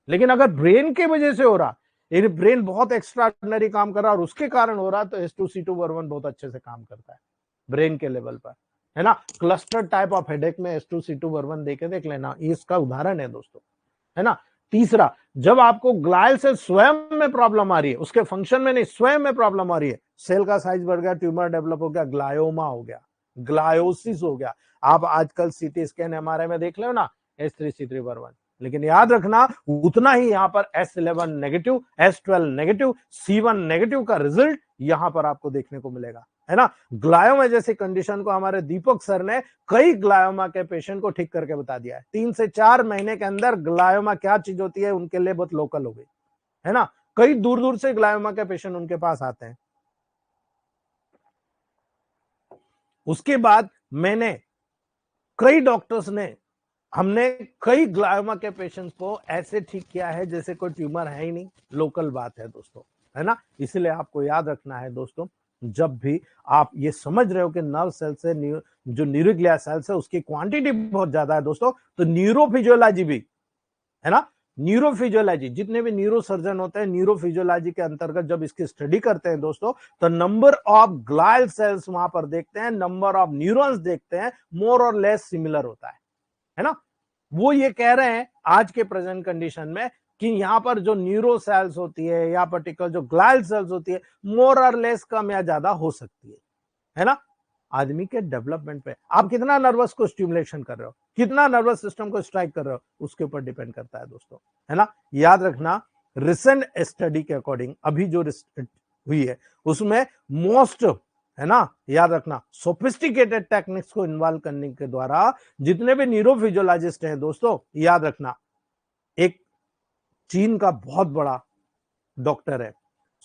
लेकिन अगर ब्रेन के वजह से हो रहा, यानी ब्रेन बहुत एक्स्ट्राऑर्डिनरी काम कर रहा और उसके कारण हो रहा, तो S2 C2 वर1 बहुत अच्छे से काम करता है ब्रेन के लेवल पर, है ना। क्लस्टर टाइप ऑफ हेडेक में S2 C2 वर1 देख लेना, ये इसका उदाहरण है दोस्तों, है ना। तीसरा, जब आपको ग्लायल सेल स्वयं में प्रॉब्लम आ रही है, उसके फंक्शन में नहीं, स्वयं में प्रॉब्लम आ रही है, सेल का साइज बढ़ गया, ट्यूमर डेवलप हो गया, ग्लायोमा हो गया, ग्लायोसिस हो गया। आप आजकल सीटी स्कैन MRI में देख लो ना, S3 C3 वर1। लेकिन याद रखना, उतना ही यहां पर S11 negative, S12 negative, C1 negative का रिजल्ट यहां पर आपको देखने को मिलेगा, है ना। ग्लायोमा जैसी कंडीशन को हमारे दीपक सर ने कई ग्लायोमा के पेशेंट को ठीक करके बता दिया है। 3 से 4 महीने के अंदर ग्लायोमा क्या चीज होती है उनके लिए बहुत लोकल हो गई, है ना। कई दूर दूर से ग्लायोमा के पेशेंट उनके पास आते हैं। उसके बाद मैंने कई डॉक्टर्स ने, हमने कई ग्लायोमा के पेशेंट्स को ऐसे ठीक किया है जैसे कोई ट्यूमर है ही नहीं, लोकल बात है दोस्तों, है ना। इसलिए आपको याद रखना है दोस्तों, जब भी आप ये समझ रहे हो कि नर्व सेल से जो न्यूरोग्लिया सेल्स है उसकी क्वांटिटी बहुत ज्यादा है दोस्तों, तो न्यूरोफिजियोलॉजी भी है ना, न्यूरोफिजियोलॉजी, जितने भी न्यूरो सर्जन होते हैं न्यूरोफिजियोलॉजी के अंतर्गत जब इसकी स्टडी करते हैं दोस्तों, तो नंबर ऑफ ग्लायल सेल्स वहां पर देखते हैं, नंबर ऑफ न्यूरॉन्स देखते हैं, मोर और लेस सिमिलर होता है ना। वो ये कह रहे हैं आज के प्रेजेंट कंडीशन में कि यहां पर जो न्यूरो सेल्स होती है या पर्टिकुलर जो ग्लायल सेल्स होती है मोर और लेस कम या ज्यादा हो सकती है ना। आदमी के डेवलपमेंट पे आप कितना नर्वस को स्टिमुलेशन कर रहे हो, कितना नर्वस सिस्टम को स्ट्राइक कर रहे हो, उसके ऊपर डिपेंड करता है दोस्तों, है ना। याद रखना, रिसेंट स्टडी के अकॉर्डिंग अभी जो हुई है उसमें मोस्ट, है ना, याद रखना, सोफिस्टिकेटेड टेक्निक्स को इन्वॉल्व करने के द्वारा जितने भी न्यूरोफिजियोलॉजिस्ट हैं दोस्तों, याद रखना, एक चीन का बहुत बड़ा डॉक्टर है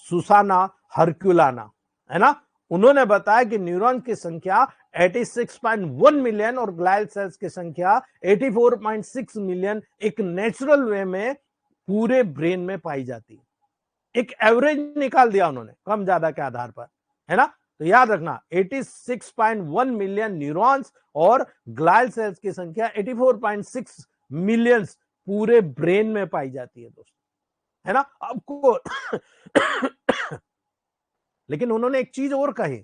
सुसाना हरक्यूलाना, है ना, उन्होंने बताया कि न्यूरॉन की संख्या 86.1 मिलियन और ग्लायल सेल्स की संख्या 84.6 मिलियन एक नेचुरल वे में पूरे ब्रेन में पाई जाती है। एक एवरेज निकाल दिया उन्होंने कम ज्यादा के आधार पर, है ना। तो याद रखना 86.1 मिलियन न्यूरॉन्स और ग्लायल सेल्स की संख्या 84.6 मिलियन पूरे ब्रेन में पाई जाती है दोस्तों, है ना। आपको लेकिन उन्होंने एक चीज और कही,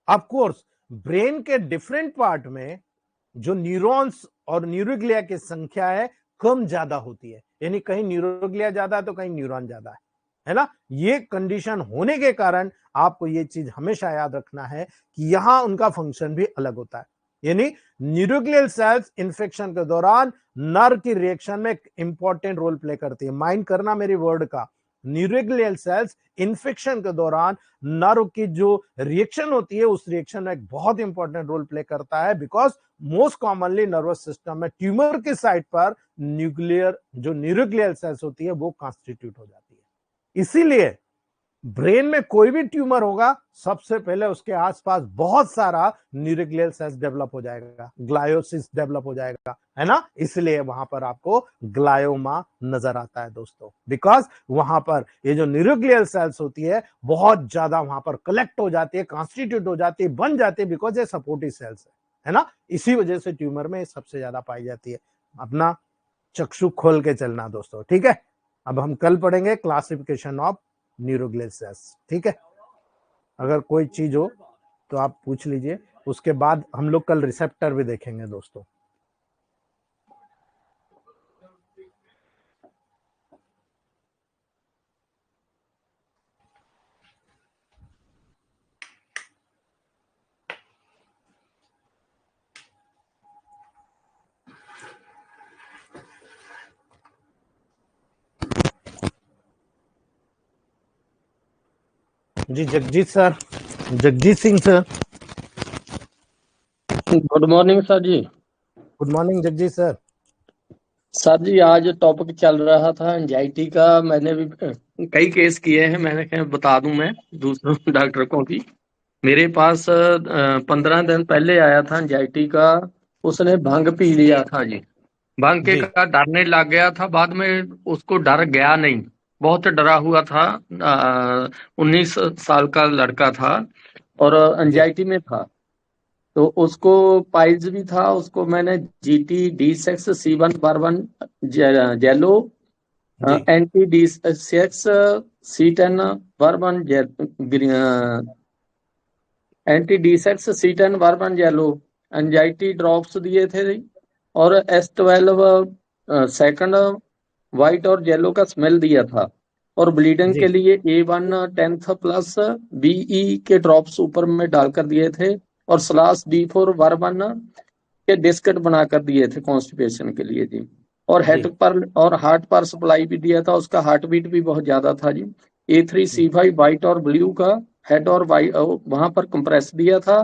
ऑफ कोर्स ब्रेन के डिफरेंट पार्ट में जो न्यूरॉन्स और न्यूरोग्लिया की संख्या है कम ज्यादा होती है, यानी कहीं न्यूरोग्लिया ज्यादा है तो कहीं न्यूरॉन ज्यादा है ना। ये कंडीशन होने के कारण आपको ये चीज हमेशा याद रखना है कि यहां उनका फंक्शन भी अलग होता है, यानी न्यूरोग्लियल सेल्स इंफेक्शन के दौरान नर्व की रिएक्शन में एक इंपॉर्टेंट रोल प्ले करती है। माइंड करना मेरी वर्ड का, न्यूरोग्लियल सेल्स इंफेक्शन के दौरान नर्व की जो रिएक्शन होती है उस रिएक्शन में एक बहुत इंपॉर्टेंट रोल प्ले करता है, because most commonly nervous system में ट्यूमर के साइड पर न्यूरोग्लियल सेल्स होती है वो कॉन्स्टिट्यूट हो जाती है। इसीलिए ब्रेन में कोई भी ट्यूमर होगा सबसे पहले उसके आसपास बहुत सारा न्यूरोग्लियल सेल्स डेवलप हो जाएगा, ग्लायोसिस डेवलप हो जाएगा, है ना। इसलिए वहां पर आपको ग्लायोमा नजर आता है दोस्तों, बिकॉज वहां पर ये जो न्यूरोग्लियल सेल्स होती है बहुत ज्यादा वहां पर कलेक्ट हो जाती है, कॉन्स्टिट्यूट हो जाती है, बन जाती है, बिकॉज ये सपोर्टिव सेल्स है ना। इसी वजह से ट्यूमर में सबसे ज्यादा पाई जाती है। अपना चक्षु खोल के चलना दोस्तों, ठीक है। अब हम कल पढ़ेंगे क्लासिफिकेशन ऑफ न्यूरोग्लियल सेल्स, ठीक है। अगर कोई चीज हो तो आप पूछ लीजिए, उसके बाद हम लोग कल रिसेप्टर भी देखेंगे दोस्तों। जी Jagjit sir, Jagjit Singh sir. Good morning sir जी। Good morning Jagjit sir. Sir जी आज टॉपिक चल रहा था एंजाइटी का, मैंने भी कई केस किए हैं, मैंने कहा बता दूं मैं दूसरों डॉक्टर को भी। मेरे पास 15 दिन पहले आया था एंजाइटी का, उसने भंग पी लिया था जी। भंग के जी का डरने लग गया था, बाद में उसको डर गया नहीं, बहुत डरा हुआ था। 19 साल का लड़का था और जी एंजाइटी में था, तो उसको पाइल्स भी था। उसको मैंने जीटी D6 C1 जेलो, G anti D6 C10 anti D6 C10 जेलो एंजाइटी ड्रॉप्स दिए थे, और S12 सेकंड व्हाइट और येलो का स्मेल दिया था, और ब्लीडिंग जी के लिए A1 10th प्लस BE के ड्रॉप्स ऊपर में डालकर दिए थे, और स्लास D4 वर्बन के डिस्केट बनाकर दिए थे कॉन्स्टिपेशन के लिए जी। और जी हेड पर और हार्ट पर सप्लाई भी दिया था, उसका हार्ट बीट भी बहुत ज्यादा था जी। A3C5 व्हाइट और ब्लू का हेड और वाइट वहां पर कंप्रेस दिया था।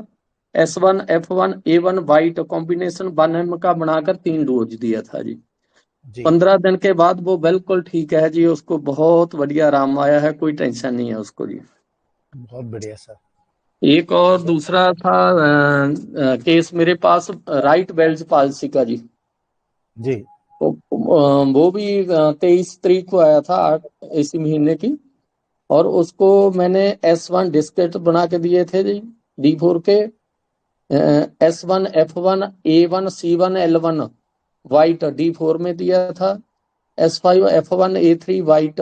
S1F1A1 व्हाइट कॉम्बिनेशन 1M का बनाकर 3 डोज दिया था जी। जी 15 दिन के बाद वो बिल्कुल ठीक है जी, उसको बहुत बढ़िया आराम आया है, कोई टेंशन नहीं है उसको जी। बहुत बढ़िया सर। एक और दूसरा था केस मेरे पास राइट बेल्ट पाल्सी का जी। जी तो वो भी 23 तारीख को आया था, इसी महीने की। और उसको मैंने S1 डिस्केट बना के दिए थे जी, D4 के, S1 F1 A1 C1 L1 white D4 में दिया था, S5 F1 A3 वाइट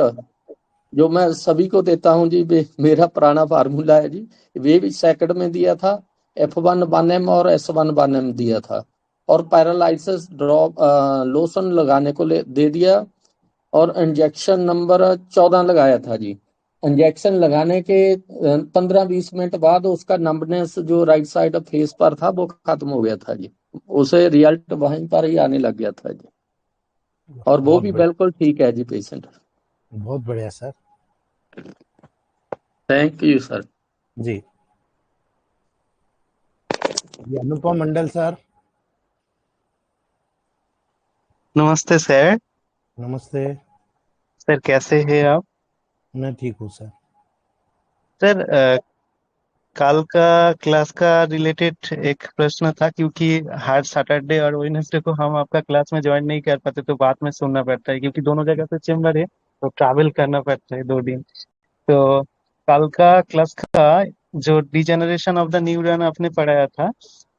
जो मैं सभी को देता हूँ जी, मेरा पुराना फार्मूला है जी, वे भी सेकंड में दिया था, F1 1M और S1 1M दिया था, और पैरालाइसिस ड्रॉप लोशन लगाने को दे दिया, और इंजेक्शन नंबर 14 लगाया था जी। इंजेक्शन लगाने के 15-20 मिनट बाद उसका नंबनेस जो राइट साइड फेस पर था वो खत्म हो गया था जी, उसे रिजल्ट वहीं पर ही आने लग गया था जी, और वो बहुत भी बढ़िया, बिल्कुल ठीक है जी पेशेंट। बहुत बढ़िया सर। Thank you sir. जी, ये अनुपम मंडल सर। नमस्ते सर। नमस्ते। सर कैसे हैं आप? मैं ठीक हूँ सर। सर कल का क्लास का रिलेटेड एक प्रश्न था, क्योंकि हर सैटरडे और वेडनेसडे को हम आपका क्लास में ज्वाइन नहीं कर पाते, तो बाद में सुनना पड़ता है, क्योंकि दोनों जगह पे चेम्बर है तो ट्रैवल करना पड़ता है 2 दिन। तो कल का क्लास का जो डिजेनरेशन ऑफ द न्यूरॉन आपने पढ़ाया था,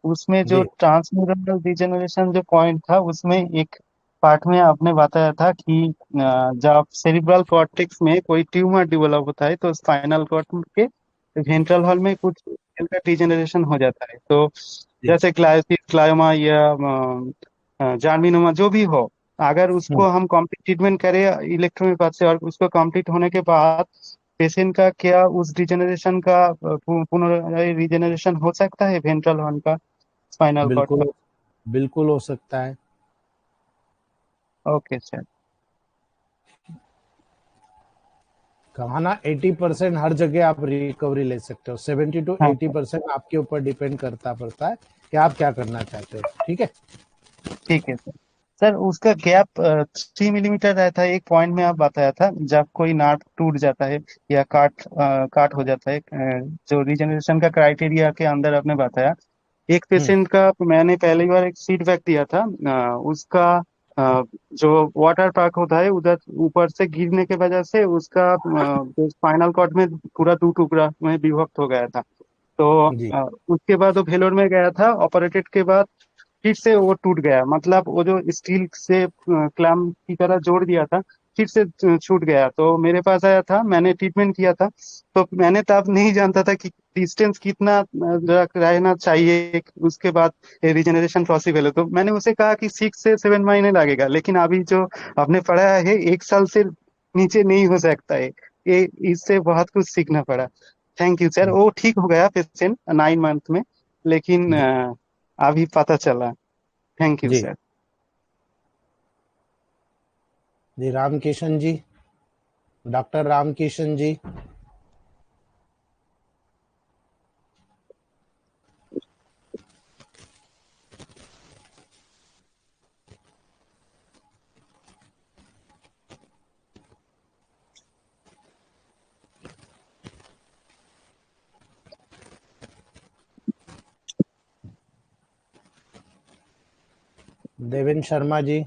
उसमें जो जी, ट्रांसन्यूरल डिजेनरेशन जो पॉइंट था, उसमें एक पार्ट में आपने बताया था कि जब सेरिब्रल कॉर्टेक्स में कोई ट्यूमर डेवलप होता है तो स्पाइनल कॉर्ड के वेंट्रल हॉल में कुछ सेल का डिजेनरेशन हो जाता है। तो जी। जैसे क्लायोसिस, क्लायोमा या जार्मिनोमा जो भी हो, अगर हुँ, उसको हम कंप्लीट ट्रीटमेंट करें इलेक्ट्रोमेपाथ से, और उसको कंप्लीट होने के बाद पेशेंट का क्या उस डिजेनरेशन का पुनः रिजेनरेशन हो सकता है वेंट्रल हॉर्न का, स्पाइनल कॉर्ड का? बिल्कुल, बिल्कुल हो सकता है। Okay sir. कहा ना 80% हर जगह आप रिकवरी ले सकते हो, 70 टू हाँ सर, 80% आपके ऊपर डिपेंड करता पड़ता है कि आप क्या करना चाहते हो, ठीक है? ठीक है सर। सर उसका गैप 3 मिलीमीटर रहता है, एक पॉइंट में आप बताया था जब कोई नाट टूट जाता है या काट हो जाता है, जो रिजेनरेशन का क्राइटेरिया के अंदर आपने बताया। एक हुँ, पेशेंट का मैंने पहली बार एक फीडबैक दिया था, उसका जो वाटर पार्क होता है उधर ऊपर से गिरने के वजह से उसका जो स्पाइनल कॉर्ड में पूरा 2 टुकड़ा में विभक्त हो गया था। तो जी, उसके बाद वो भेलोर में गया था, ऑपरेटेड के बाद फिर से वो टूट गया, मतलब वो जो स्टील से क्लैम की तरह जोड़ दिया था, फिर से छूट गया। तो मेरे पास आया था, मैंने ट्रीटमेंट किया था। तो मैंने तब नहीं जानता था कि डिस्टेंस कितना रहना चाहिए, उसके बाद रिजेनरेशन पॉसिबल है। तो मैंने उसे कहा कि 6 से 7 महीने लगेगा, लेकिन अभी जो आपने पढ़ा है 1 साल से नीचे नहीं हो सकता है। ये इससे बहुत कुछ सीखना पड़ा। Thank you sir. हुँ, वो ठीक हो गया पेशेंट 9 मंथ में, लेकिन जी, अभी पता चला। थैंक यू जी, सर। जी, रामकिशन जी, डॉक्टर रामकिशन जी। देवेंद्र शर्मा जी।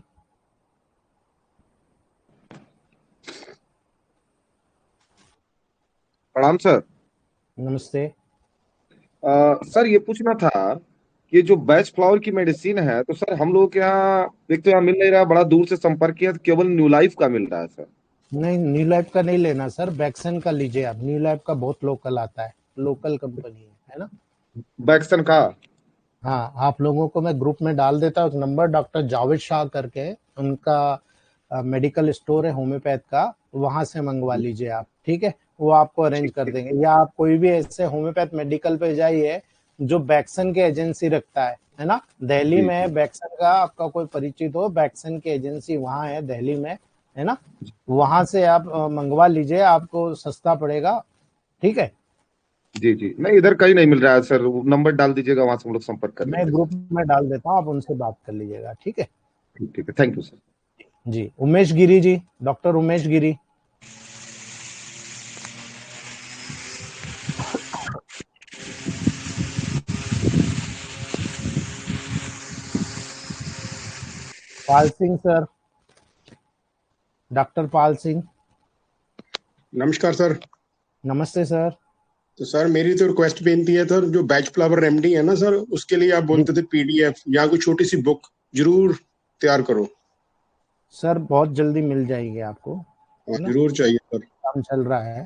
प्रणाम सर। नमस्ते। सर ये पूछना था, ये जो बैच फ्लावर की मेडिसिन है तो सर हम लोगों के यहाँ एक तो यहाँ मिल नहीं रहा, बड़ा दूर से संपर्क किया तो केवल न्यू लाइफ का मिल रहा है सर। नहीं, न्यू लाइफ का नहीं लेना सर, बैक्सन का लीजिए आप, न्यू लाइफ का बहुत लोकल आता है, लोकल कंपनी है ना? बैक्सन का। हाँ, आप लोगों को मैं ग्रुप में डाल देता हूँ एक नंबर, डॉक्टर जावेद शाह करके है, उनका मेडिकल स्टोर है होम्योपैथ का, वहां से मंगवा लीजिए आप, ठीक है? वो आपको अरेंज ठीक कर ठीक। देंगे, या आप कोई भी ऐसे होम्योपैथ मेडिकल पे जाइए जो बैक्सन के एजेंसी रखता है ना? दिल्ली जी जी में बैक्सन का आपका कोई परिचित हो, बैक्सन की एजेंसी वहां है दिल्ली में, है ना? वहां से आप मंगवा लीजिए, आपको सस्ता पड़ेगा, ठीक है? जी जी, नहीं इधर कहीं नहीं मिल रहा है सर, वो नंबर डाल दीजिएगा, वहां से हम लोग संपर्क कर मैं लेंगे ग्रुप सर। में डाल देता हूँ, आप उनसे बात कर लीजिएगा, ठीक है? ठीक ठीक है, थैंक यू सर। जी, Umesh Giri ji, doctor Umesh Giri. Pal Singh sir, doctor Pal Singh. नमस्कार सर। नमस्ते सर। तो सर मेरी तो रिक्वेस्ट बेनती है सर, जो बैच फ्लावर रेमेडी है ना सर, उसके लिए आप बोलते थे पीडीएफ या कोई छोटी सी बुक जरूर तैयार करो। सर बहुत जल्दी मिल जाएगी आपको, हाँ, है ना, जरूर चाहिए सर। काम चल रहा है।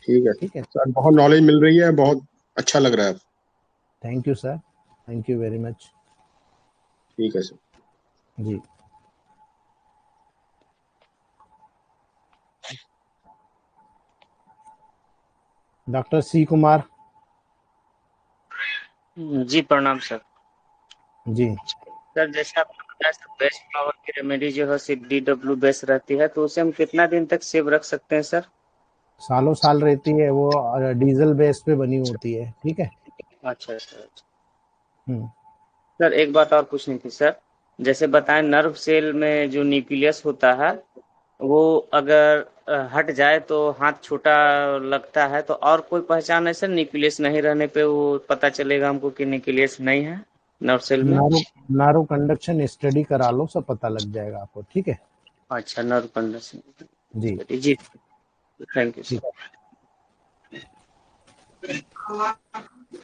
ठीक है ठीक है, सर, बहुत नॉलेज मिल रही है, बहुत अच्छा लग रहा है। Thank you sir, thank you very much. ठीक है सर। जी। Doctor C Kumar. जी प्रणाम सर। जी। सर जैसे आपने बताया सर, बेस्ट फ्लावर की रेमेडी जो है सिर्फ DW बेस रहती है, तो उसे हम कितना दिन तक सेव रख सकते हैं सर? सालों साल रहती है वो, डीजल बेस पे बनी होती है। ठीक है। अच्छा सर। हम्म। सर एक बात और पूछनी थी सर, जैसे बताएं नर्व सेल में जो न्यूक्लियस होता है वो अगर हट जाए तो हाथ छोटा लगता है, तो और कोई पहचान है सर न्यूक्लियस नहीं रहने पे वो पता चलेगा हमको कि न्यूक्लियस नहीं है नर्व सेल में? नारो नारो कंडक्शन स्टडी करा लो, सब पता लग जाएगा आपको। ठीक है। अच्छा, नर्व कंडक्शन। जी। जी, थैंक यू ठीक सर। है।